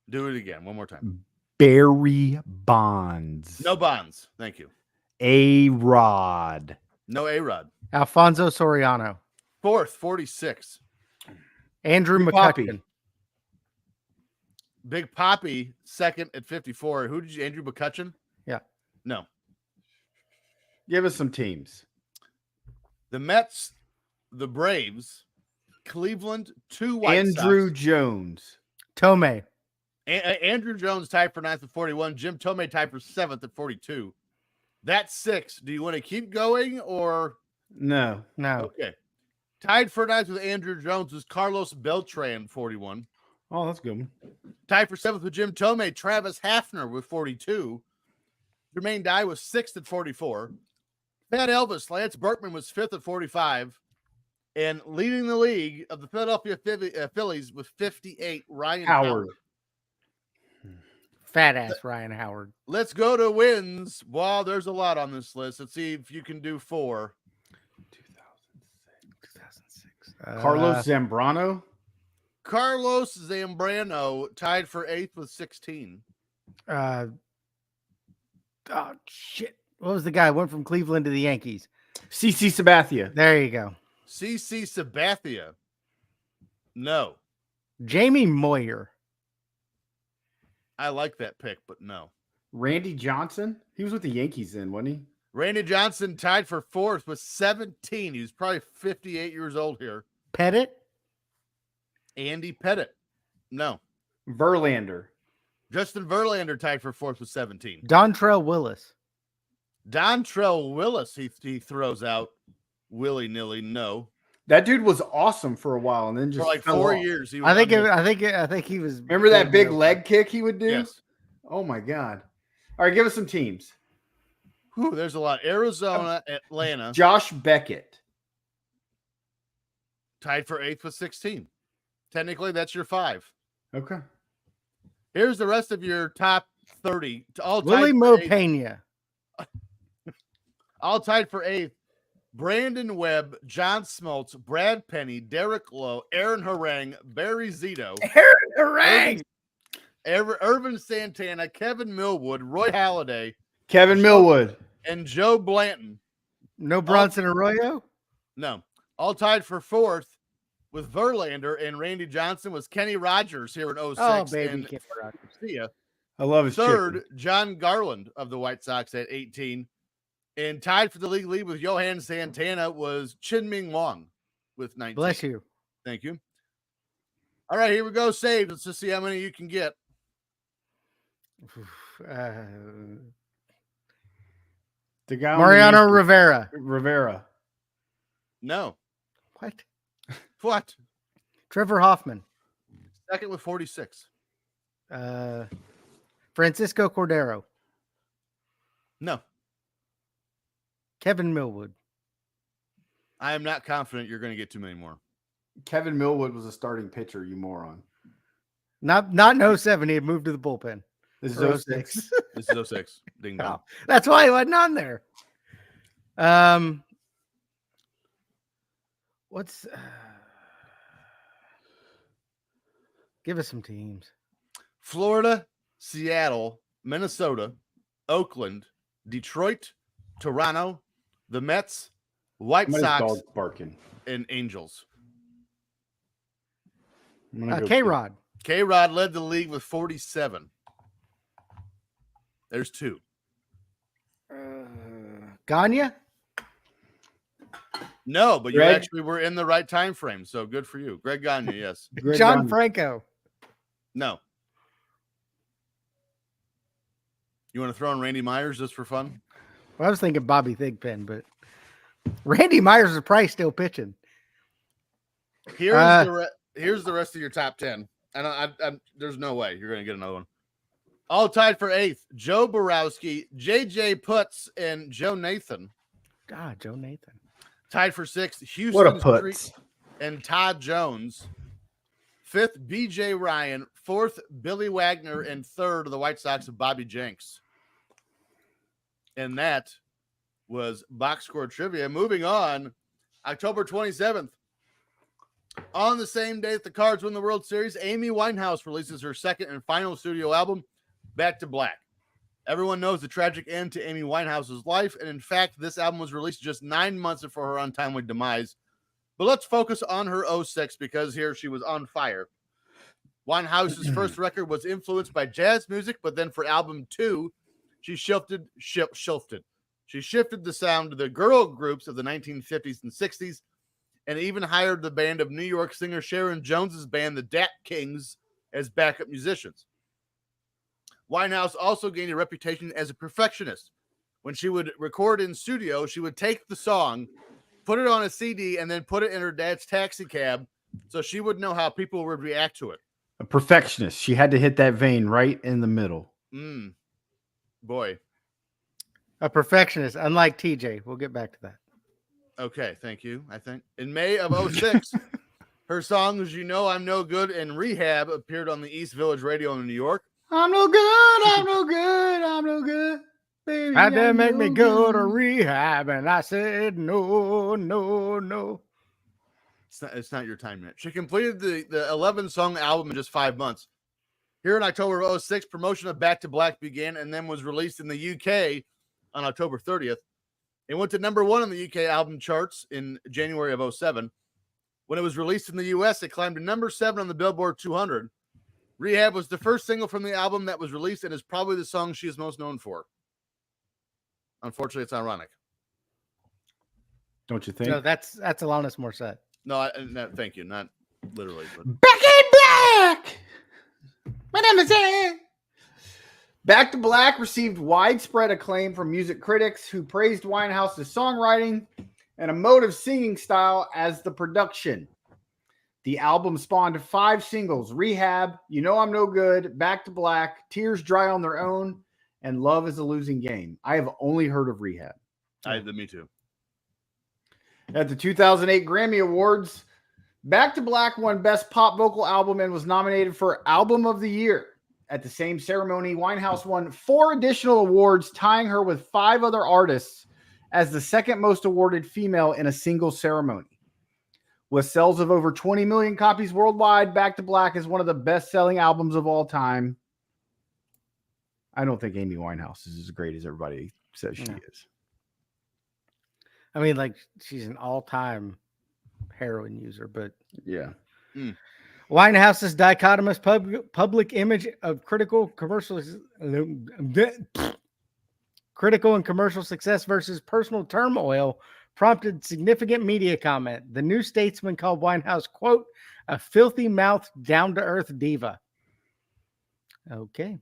Do it again. One more time. Barry Bonds. No Bonds. Thank you. A-Rod. No A-Rod. Alfonso Soriano. 4th, 46. Andrew Big McCutcheon. Papi. Big Poppy, 2nd at 54. Who did you, Andrew McCutcheon? Yeah. No. Give us some teams. The Mets, the Braves, Cleveland, 2 White Andrew Sox. Jones. Tomei. Andrew Jones tied for 9th at 41. Jim Tomei tied for 7th at 42. That's 6. Do you want to keep going or? No. No. Okay. Tied for 9th with Andrew Jones was Carlos Beltran, 41. Oh, that's a good one. Tied for 7th with Jim Tomei, Travis Hafner with 42. Jermaine Dye was 6th at 44. Pat Elvis, Lance Berkman was 5th at 45. And leading the league of the Philadelphia Phillies with 58, Ryan Howard. Fat ass Ryan Howard. Let's go to wins. Wow, there's a lot on this list. Let's see if you can do 4. 2006. Carlos Zambrano. Carlos Zambrano tied for 8th with 16. Oh, shit. What was the guy? Went from Cleveland to the Yankees. CC Sabathia. There you go. CC Sabathia. No. Jamie Moyer. I like that pick, but no. Randy Johnson. He was with the Yankees then, wasn't he? Randy Johnson tied for 4th with 17. He was probably 58 years old here. Pettit. Andy Pettit. No. Verlander. Justin Verlander tied for 4th with 17. Dontrell Willis. Dontrell Willis, he throws out willy-nilly. No. That dude was awesome for a while, and then just For like fell 4 off. years. He was I think he was. Remember that big leg kick he would do? Yes. Oh my god! All right, give us some teams. Whew, there's a lot. Arizona, Atlanta, Josh Beckett. tied for 8th with 16. Technically, that's your 5. Okay. Here's the rest of your top 30. Willie Mo Pena. All tied for 8th. Brandon Webb, John Smoltz, Brad Penny, Derek Lowe, Aaron Harang, Barry Zito, Irvin Santana, Kevin Millwood, Roy Halladay, Kevin Millwood, and Joe Blanton. No Bronson Arroyo? No. All tied for 4th with Verlander and Randy Johnson was Kenny Rogers here in 06. Oh, baby. And Kenny Rogers. see ya. I love his 3rd, chicken. John Garland of the White Sox at 18. And tied for the league lead with Johan Santana was Chin-Ming Wong with 19. Bless you. Thank you. All right, here we go. Saved. Let's just see how many you can get. The guy Mariano Rivera. Rivera. No. What? What? Trevor Hoffman. 2nd with 46. Francisco Cordero. No. Kevin Millwood. I am not confident you're going to get too many more. Kevin Millwood was a starting pitcher, you moron. Not in 07. He had moved to the bullpen. This Or is 06. This is 06. Ding dong. Oh, that's why he wasn't on there. What's give us some teams. Florida, Seattle, Minnesota, Oakland, Detroit, Toronto, the Mets, White Somebody's Sox, dog barking. and Angels. I'm gonna go K-Rod. K-Rod led the league with 47. There's 2. Gagne? No, but you Greg? actually were in the right time frame, so good for you. Greg Gagne, yes. Greg John Gagne. Franco. No. You want to throw in Randy Myers just for fun? Well, I was thinking Bobby Thigpen, but Randy Myers is probably still pitching. Here's the rest of your top 10. And there's no way you're going to get another one. All tied for 8th. Joe Borowski, J.J. Putz, and Joe Nathan. God, Joe Nathan. Tied for 6th. Houston What a Street putz. and Todd Jones. 5th, B.J. Ryan. 4th, Billy Wagner. And 3rd, the White Sox of Bobby Jenks. And that was box score trivia. Moving on, October 27th. On the same day that the Cards win the World Series, Amy Winehouse releases her second and final studio album, Back to Black. Everyone knows the tragic end to Amy Winehouse's life, and in fact, this album was released just 9 months before her untimely demise. But let's focus on her 06 because here she was on fire. Winehouse's first record was influenced by jazz music, but then for album 2, she shifted. She shifted the sound to the girl groups of the 1950s and 60s, and even hired the band of New York singer Sharon Jones's band, the Dat Kings, as backup musicians. Winehouse also gained a reputation as a perfectionist. When she would record in studio, she would take the song, put it on a CD, and then put it in her dad's taxi cab so she would know how people would react to it. A perfectionist. She had to hit that vein right in the middle. Boy. A perfectionist, unlike TJ. We'll get back to that. Okay, thank you, I think. In May of 06, her songs You Know I'm No Good and Rehab appeared on the East Village Radio in New York. I'm no good. I'm no good. I'm no good. Baby, Had to I'm make no me go to good. rehab, and I said no, no, no. It's not your time yet. She completed the 11-song album in just 5 months. Here in October of 06, promotion of Back to Black began and then was released in the UK on October 30th. It went to number 1 on the UK album charts in January of 07. When it was released in the US, it climbed to number 7 on the Billboard 200. Rehab was the first single from the album that was released and is probably the song she is most known for. Unfortunately, it's ironic. Don't you think? No, that's Alanis Morissette. No, thank you. Not literally. But. Back in Black. My name is Ed. Back to Black received widespread acclaim from music critics who praised Winehouse's songwriting and a mode of singing style as the production. The album spawned 5 singles: Rehab, You Know I'm No Good, Back to Black, Tears Dry on Their Own, and Love is a Losing Game. I have only heard of Rehab. Me too. At the 2008 Grammy Awards, Back to Black won Best Pop Vocal Album and was nominated for Album of the Year. At the same ceremony, Winehouse won 4 additional awards, tying her with 5 other artists as the second most awarded female in a single ceremony. With sales of over 20 million copies worldwide, Back to Black is one of the best-selling albums of all time. I don't think Amy Winehouse is as great as everybody says she is. I mean, like, she's an all-time heroin user, but yeah. Winehouse's dichotomous public image of critical and commercial success versus personal turmoil prompted significant media comment. The New Statesman called Winehouse, quote, a filthy-mouthed, down-to-earth diva. Okay.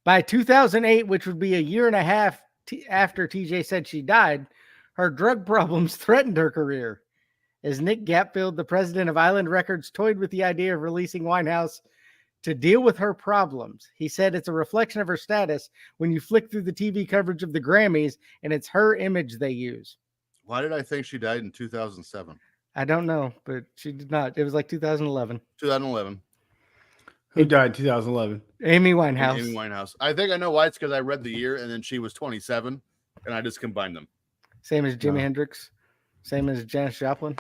By 2008, which would be a year and a half after TJ said she died, her drug problems threatened her career. As Nick Gapfield, the president of Island Records, toyed with the idea of releasing Winehouse to deal with her problems. He said it's a reflection of her status when you flick through the TV coverage of the Grammys, and it's her image they use. Why did I think she died in 2007? I don't know, but she did not. It was like 2011. 2011. Who died in 2011? Amy Winehouse. Amy Winehouse. I think I know why. It's because I read the year, and then she was 27, and I just combined them. Same as Jimi Hendrix. Same as Janis Joplin.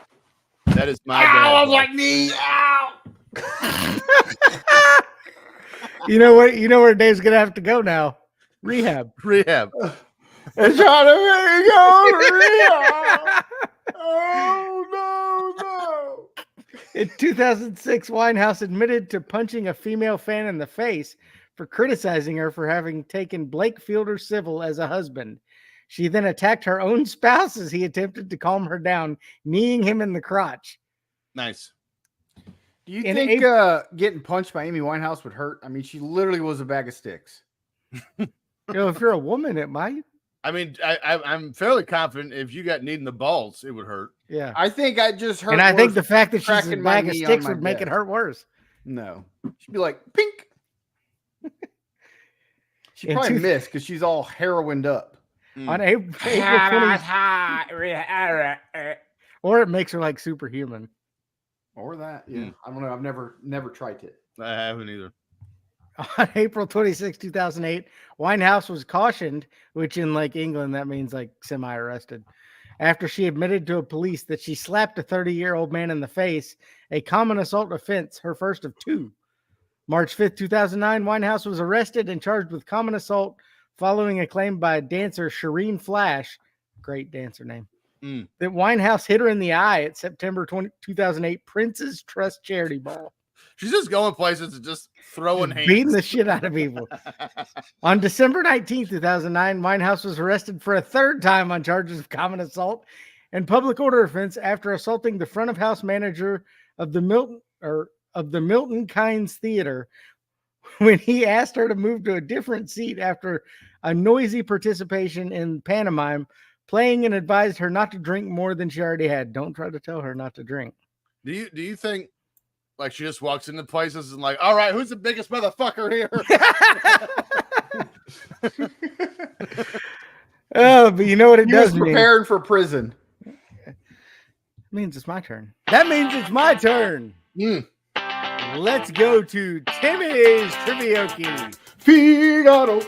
That is my dad. I was like, knee, ow! You know what? You know where Dave's gonna have to go now. Rehab. It's trying to make me go to rehab. Oh no. In 2006, Winehouse admitted to punching a female fan in the face for criticizing her for having taken Blake Fielder civil as a husband. She then attacked her own spouse as he attempted to calm her down, kneeing him in the crotch. Nice. Do you think getting punched by Amy Winehouse would hurt? I mean, she literally was a bag of sticks. If you're a woman, it might. I mean, I'm fairly confident if you got kneed in the balls, it would hurt. Yeah. I think I just hurt. And I think the fact that she's a cracking bag my of knee sticks on my would make it desk. hurt worse. No. She'd be like, pink. She'd probably miss because she's all heroined up. On April 20th. Or it makes her like superhuman. Or that. Yeah. I don't know. I've never tried it. I haven't either. On April 26, 2008, Winehouse was cautioned, which in like England, that means like semi-arrested, after she admitted to police that she slapped a 30-year-old man in the face, a common assault offense, her first of 2. March 5th, 2009, Winehouse was arrested and charged with common assault following a claim by dancer Shireen Flash, great dancer name, that Winehouse hit her in the eye at September 2008 Prince's Trust Charity Ball. She's just going places and just throwing hands. Beating the shit out of people. On December 19, 2009, Winehouse was arrested for a 3rd time on charges of common assault and public order offense after assaulting the front of house manager of the Milton Kynes Theater when he asked her to move to a different seat after a noisy participation in pantomime, playing and advised her not to drink more than she already had. Don't try to tell her not to drink. Do you think like she just walks into places and like, all right, who's the biggest motherfucker here? Oh, but you know what it does mean? Prepared for prison. It means it's my turn. That means it's my turn. Let's go to Timmy's Trivioki. Figaro.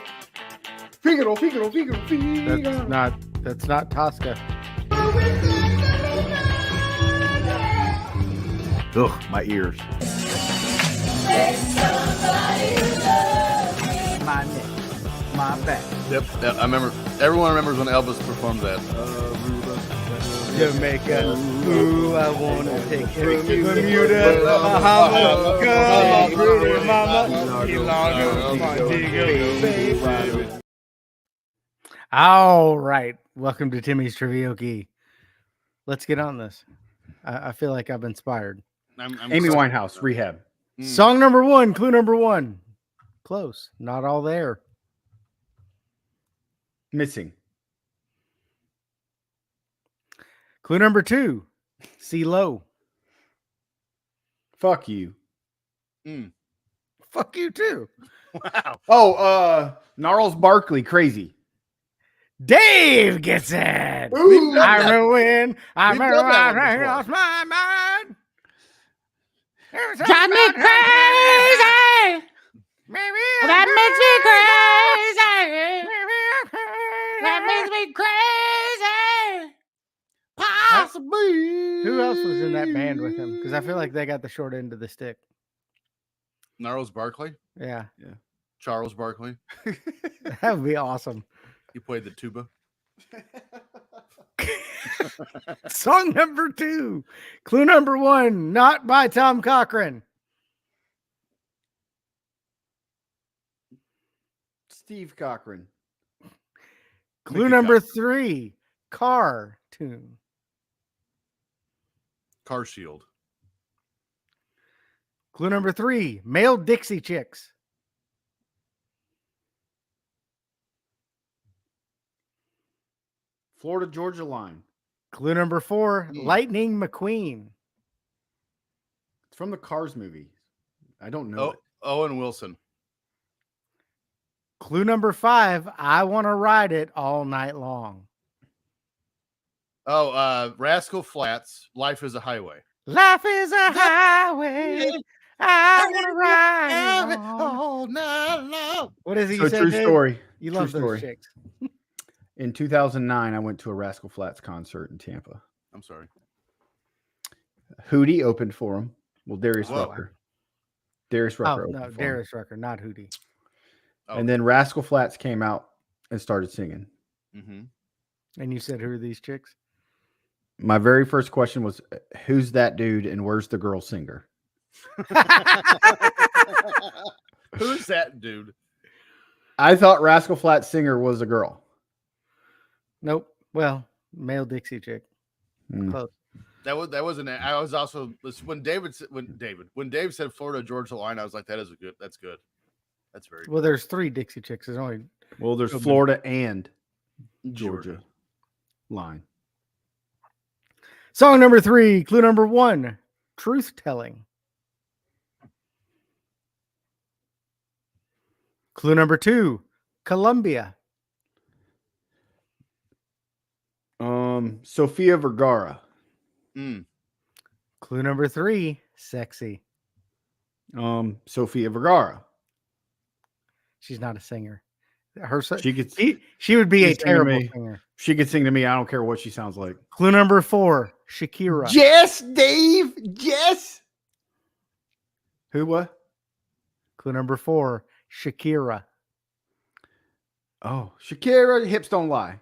Figaro, Figaro, Figaro, Figaro. That's not Tosca. Ugh, my ears. My neck, my back. Yep. I remember. Everyone remembers when Elvis performed that. Jamaica. Ooh, I want to take it from Bermuda. Bahama. Come on, pretty mama. Key Largo, Montego Bay. All right. Welcome to Timmy's Trivioki. Let's get on this. I feel like I've inspired. Amy Winehouse, Rehab. Song number 1, clue number 1. Close. Not all there. Missing. Clue number 2, CeeLo. Fuck you. Fuck you too. Wow. Oh, Gnarls Barkley, crazy. Dave gets it. Ooh. I ruin. We've done that one before. Lost my mind. Drive me crazy. That makes me crazy. That makes me crazy. Possibly. Who else was in that band with him? Because I feel like they got the short end of the stick. Gnarls Barkley, Yeah, Charles Barkley. that would be awesome. He played the tuba. Song number 2, clue number 1, not by Tom Cochran. Steve Cochran. Clue number 3, car tune. Car Shield. Clue number 3, male Dixie Chicks. Florida Georgia line. Clue number 4, Lightning McQueen. It's from the Cars movie. I don't know. Oh, It. Owen Wilson. Clue number 5, I want to ride it all night long. Oh, Rascal Flatts. Life is a Highway. Life is a highway. I want to ride it all night long. What is he So say, true Dave? story. You True love story. those chicks. In 2009, I went to a Rascal Flatts concert in Tampa. I'm sorry. Hootie opened for him. Well, Darius Whoa. Rucker. Darius Oh, Rucker no, opened for him. Darius Rucker, not Hootie. Oh. And then Rascal Flatts came out and started singing. Mm-hmm. And you said, who are these chicks? My very first question was, who's that dude and where's the girl singer? Who's that dude? I thought Rascal Flatts singer was a girl. Nope. Well, male Dixie chick. Close. That wasn't. I was also when Dave said Florida Georgia line, I was like, that's good. That's very good. Well, there's 3 Dixie chicks. There's only Well, there's Florida and Georgia line. song number 3, clue number 1, truth telling. Clue number 2, Columbia. Sofia Vergara. Clue number 3, sexy. Sofia Vergara. She's not a singer. She would be a sing to terrible me. singer. She could sing to me. I don't care what she sounds like. Clue number 4, Shakira. Yes, Dave. Yes. Who? What? Clue number 4, Shakira. Oh, Shakira. Hips don't lie.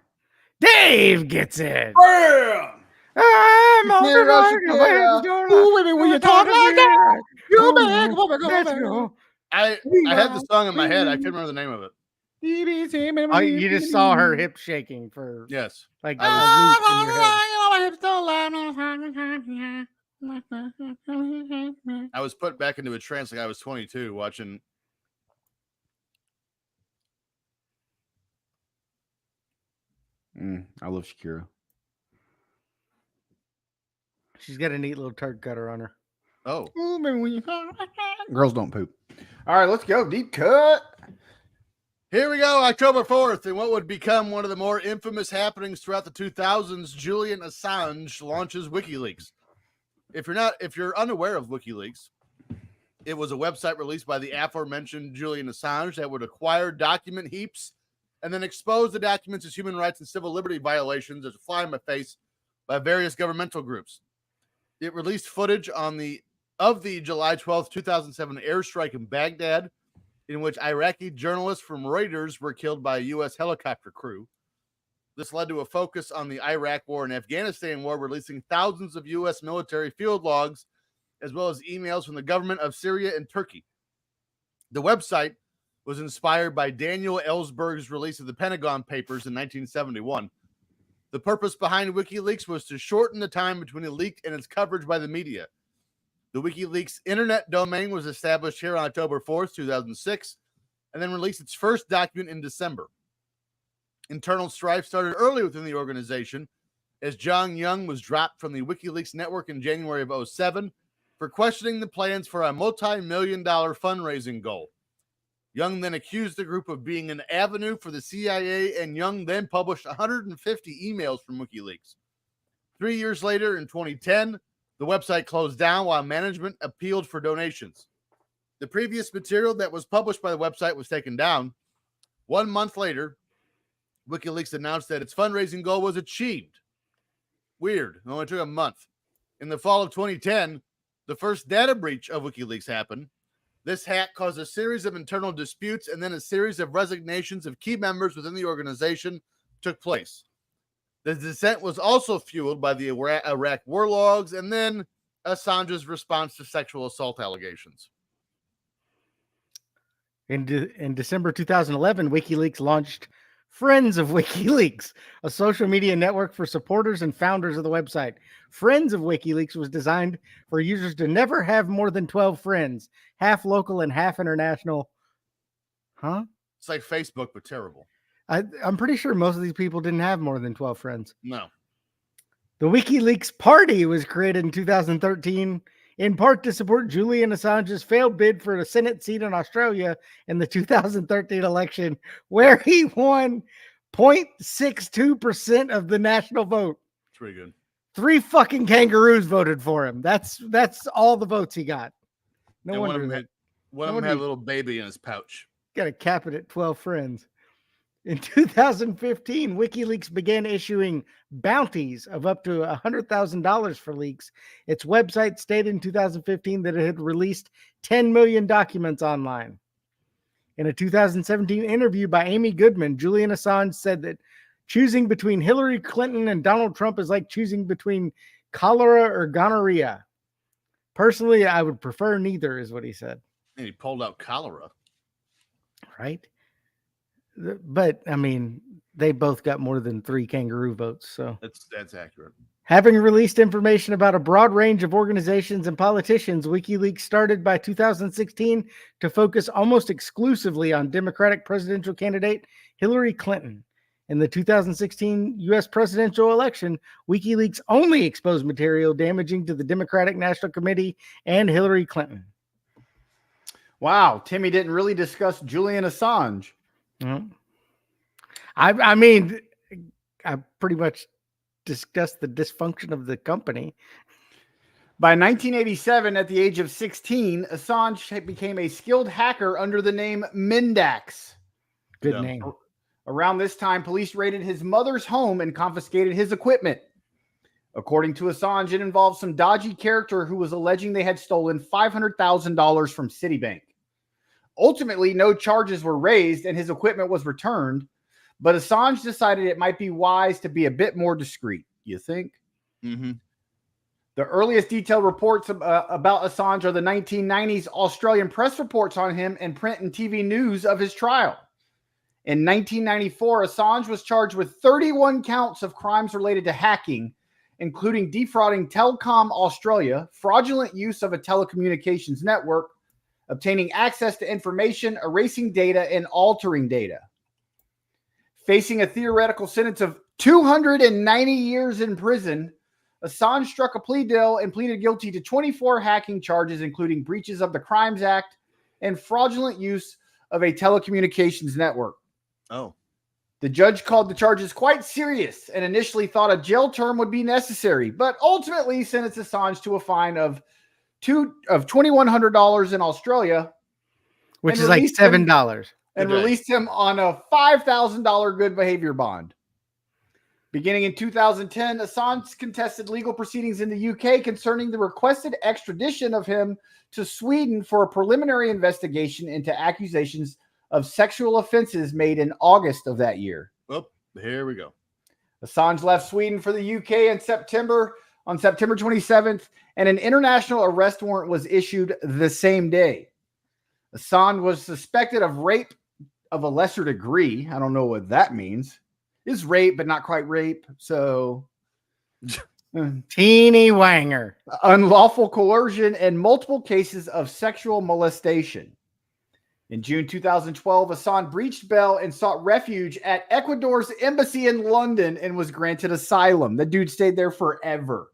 Dave gets it. Bam! I'm on the Shakira, right. Shakira. Ooh, baby, when you talk like that, you back, Let's go. I had the song in my head. I couldn't remember the name of it. Oh, you just saw her hip shaking for Yes. like a week in your head. I was put back into a trance like I was 22 watching. I love Shakira. She's got a neat little turd cutter on her. Oh. Ooh, baby, when you talk like that. Girls don't poop. All right, let's go. Deep cut. Here we go, October 4th, and what would become one of the more infamous happenings throughout the 2000s, Julian Assange launches WikiLeaks. If you're unaware of WikiLeaks, it was a website released by the aforementioned Julian Assange that would acquire document heaps and then expose the documents as human rights and civil liberty violations as a fly in my face by various governmental groups. It released footage of the July 12th, 2007 airstrike in Baghdad, in which Iraqi journalists from Reuters were killed by a U.S. helicopter crew. This led to a focus on the Iraq War and Afghanistan War, releasing thousands of U.S. military field logs, as well as emails from the government of Syria and Turkey. The website was inspired by Daniel Ellsberg's release of the Pentagon Papers in 1971. The purpose behind WikiLeaks was to shorten the time between the leak and its coverage by the media. The WikiLeaks internet domain was established here on October 4th, 2006, and then released its first document in December. Internal strife started early within the organization, as John Young was dropped from the WikiLeaks network in January of 2007 for questioning the plans for a multi-million-dollar fundraising goal. Young then accused the group of being an avenue for the CIA, and Young then published 150 emails from WikiLeaks. 3 years later, in 2010, the website closed down while management appealed for donations. The previous material that was published by the website was taken down. 1 month later, WikiLeaks announced that its fundraising goal was achieved. Weird. It only took a month. In the fall of 2010, the first data breach of WikiLeaks happened. This hack caused a series of internal disputes, and then a series of resignations of key members within the organization took place. The dissent was also fueled by the Iraq war logs and then Assange's response to sexual assault allegations. In December 2011, WikiLeaks launched Friends of WikiLeaks, a social media network for supporters and founders of the website. Friends of WikiLeaks was designed for users to never have more than 12 friends, half local and half international. Huh? It's like Facebook, but terrible. I'm pretty sure most of these people didn't have more than 12 friends. No. The WikiLeaks Party was created in 2013, in part to support Julian Assange's failed bid for a Senate seat in Australia in the 2013 election, where he won 0.62% of the national vote. It's pretty good. 3 fucking kangaroos voted for him. That's all the votes he got. No and wonder one of them had a little baby in his pouch. Got to cap it at 12 friends. In 2015, WikiLeaks began issuing bounties of up to $100,000 for leaks. Its website stated in 2015 that it had released 10 million documents online. In a 2017 interview by Amy Goodman, Julian Assange said that choosing between Hillary Clinton and Donald Trump is like choosing between cholera or gonorrhea. Personally, I would prefer neither, is what he said. And he pulled out cholera. Right? But I mean, they both got more than 3 kangaroo votes. So that's accurate. Having released information about a broad range of organizations and politicians, WikiLeaks started by 2016 to focus almost exclusively on Democratic presidential candidate Hillary Clinton. In the 2016 U.S. presidential election, WikiLeaks only exposed material damaging to the Democratic National Committee and Hillary Clinton. Wow, Timmy didn't really discuss Julian Assange. I mean, I pretty much discussed the dysfunction of the company. By 1987, at the age of 16, Assange became a skilled hacker under the name Mindax. Good name. Around this time, police raided his mother's home and confiscated his equipment. According to Assange, it involved some dodgy character who was alleging they had stolen $500,000 from Citibank. Ultimately, no charges were raised and his equipment was returned, but Assange decided it might be wise to be a bit more discreet. You think? Mm-hmm. The earliest detailed reports about Assange are the 1990s Australian press reports on him and print and TV news of his trial. In 1994, Assange was charged with 31 counts of crimes related to hacking, including defrauding Telecom Australia, fraudulent use of a telecommunications network, obtaining access to information, erasing data, and altering data. Facing a theoretical sentence of 290 years in prison, Assange struck a plea deal and pleaded guilty to 24 hacking charges, including breaches of the Crimes Act and fraudulent use of a telecommunications network. Oh. The judge called the charges quite serious and initially thought a jail term would be necessary, but ultimately sentenced Assange to a fine of $2,100 in Australia, which is like $7, and released him on a $5,000 good behavior bond. Beginning in 2010, Assange contested legal proceedings in the UK concerning the requested extradition of him to Sweden for a preliminary investigation into accusations of sexual offenses made in August of that year. Well, here we go. Assange left Sweden for the UK on September 27th, and an international arrest warrant was issued the same day. Assange was suspected of rape of a lesser degree. I don't know what that means. It's rape, but not quite rape. So, teeny wanger. Unlawful coercion and multiple cases of sexual molestation. In June 2012, Hassan breached bail and sought refuge at Ecuador's embassy in London and was granted asylum. The dude stayed there forever.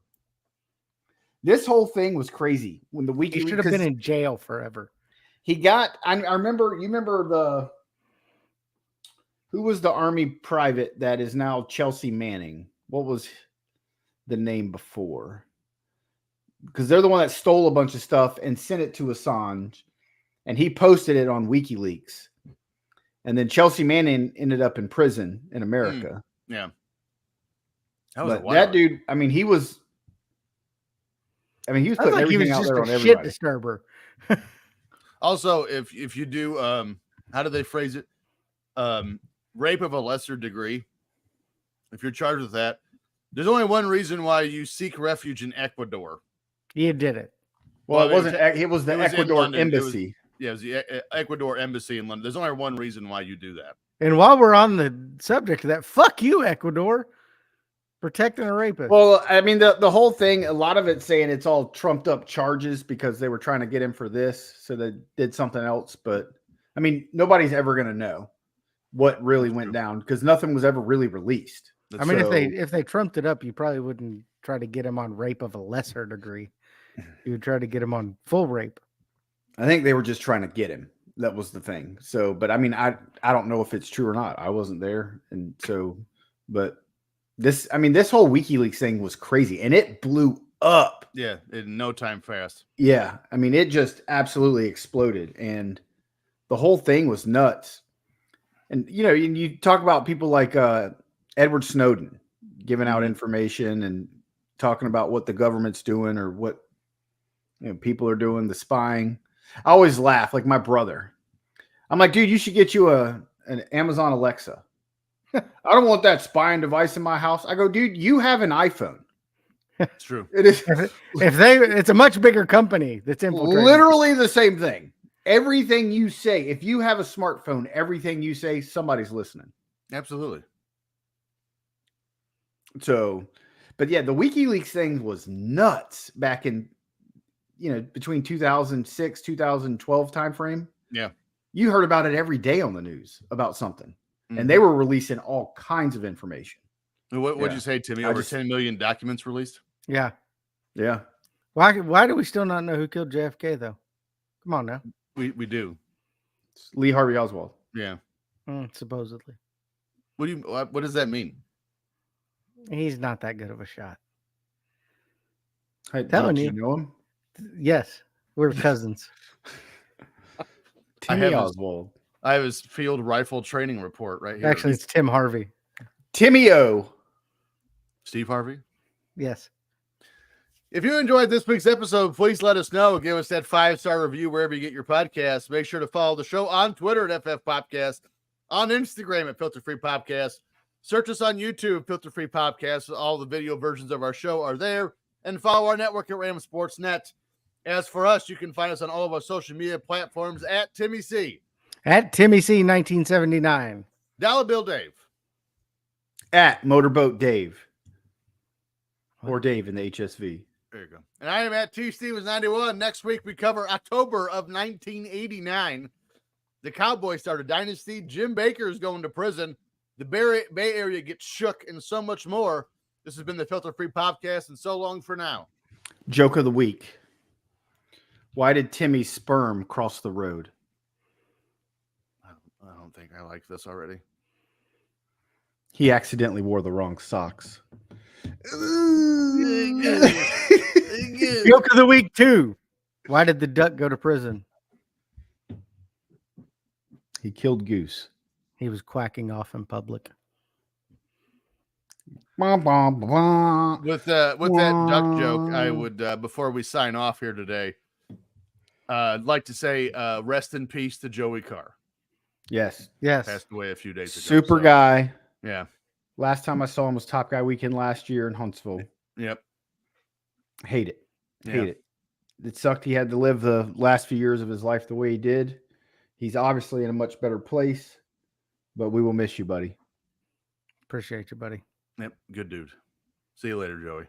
This whole thing was crazy. When the He should have been in jail forever. He got, I remember, you remember who was the Army private that is now Chelsea Manning? What was the name before? Because they're the one that stole a bunch of stuff and sent it to Assange. And he posted it on WikiLeaks. And then Chelsea Manning ended up in prison in America. Yeah. That dude, I mean, he was putting everything out there on everybody. Shit disturber. Also, if you do, how do they phrase it? Rape of a lesser degree. If you're charged with that, there's only one reason why you seek refuge in Ecuador. You did it. Well, it was the Ecuador embassy. It was the Ecuador embassy in London. There's only one reason why you do that. And while we're on the subject of that, fuck you, Ecuador, protecting a rapist. Well, I mean, the whole thing, a lot of it saying it's all trumped up charges because they were trying to get him for this, so they did something else. But I mean, nobody's ever going to know what really went down because nothing was ever really released. I mean, if they trumped it up, you probably wouldn't try to get him on rape of a lesser degree. You would try to get him on full rape. I think they were just trying to get him. That was the thing. So, but I mean, I don't know if it's true or not. I wasn't there. And so, but this whole WikiLeaks thing was crazy and it blew up. Yeah. In no time fast. Yeah. I mean, it just absolutely exploded and the whole thing was nuts. And, you know, you talk about people like Edward Snowden giving out information and talking about what the government's doing or what, you know, people are doing, the spying. I always laugh, like my brother. I'm like, dude, you should get you an Amazon Alexa. I don't want that spying device in my house. I go, dude, you have an iPhone. It's true. It is. It's a much bigger company that's infiltrating. Literally the same thing. Everything you say, if you have a smartphone, everything you say, somebody's listening. Absolutely. So, but yeah, the WikiLeaks thing was nuts back in, you know, between 2006, 2012 timeframe. Yeah. You heard about it every day on the news about something. Mm-hmm. And they were releasing all kinds of information. What'd you say, Timmy? Over 10 million documents released? Yeah. Yeah. Why do we still not know who killed JFK, though? Come on now. We do. It's Lee Harvey Oswald. Yeah. Supposedly. What does that mean? He's not that good of a shot. Telling you know him? Yes. We're cousins. Timmy Oswald. I have his field rifle training report right here. Actually, it's Tim Harvey. Timmy O. Steve Harvey? Yes. If you enjoyed this week's episode, please let us know. Give us that 5-star review wherever you get your podcasts. Make sure to follow the show on Twitter at FF Podcast, on Instagram at Filter Free Podcast. Search us on YouTube, Filter Free Podcast. All the video versions of our show are there. And follow our network at Ram Sports Net. As for us, you can find us on all of our social media platforms at Timmy C. At Timmy C 1979. Dollar Bill Dave. At Motorboat Dave. Or Dave in the HSV. There you go. And I am at T Stevens 91. Next week we cover October of 1989. The Cowboys start a dynasty. Jim Baker is going to prison. The Bay Area gets shook and so much more. This has been the Filter Free Podcast, and so long for now. Joke of the week. Why did Timmy's sperm cross the road? I don't think I like this already. He accidentally wore the wrong socks. Joke of the week 2. Why did the duck go to prison? He killed Goose. He was quacking off in public. With that duck joke, I would before we sign off here today, I'd like to say rest in peace to Joey Carr. Yes. Passed away a few days ago. Super guy. Yeah. Last time I saw him was Top Guy Weekend last year in Huntsville. Yep. Hate it. Hate it. It sucked he had to live the last few years of his life the way he did. He's obviously in a much better place, but we will miss you, buddy. Appreciate you, buddy. Yep. Good dude. See you later, Joey.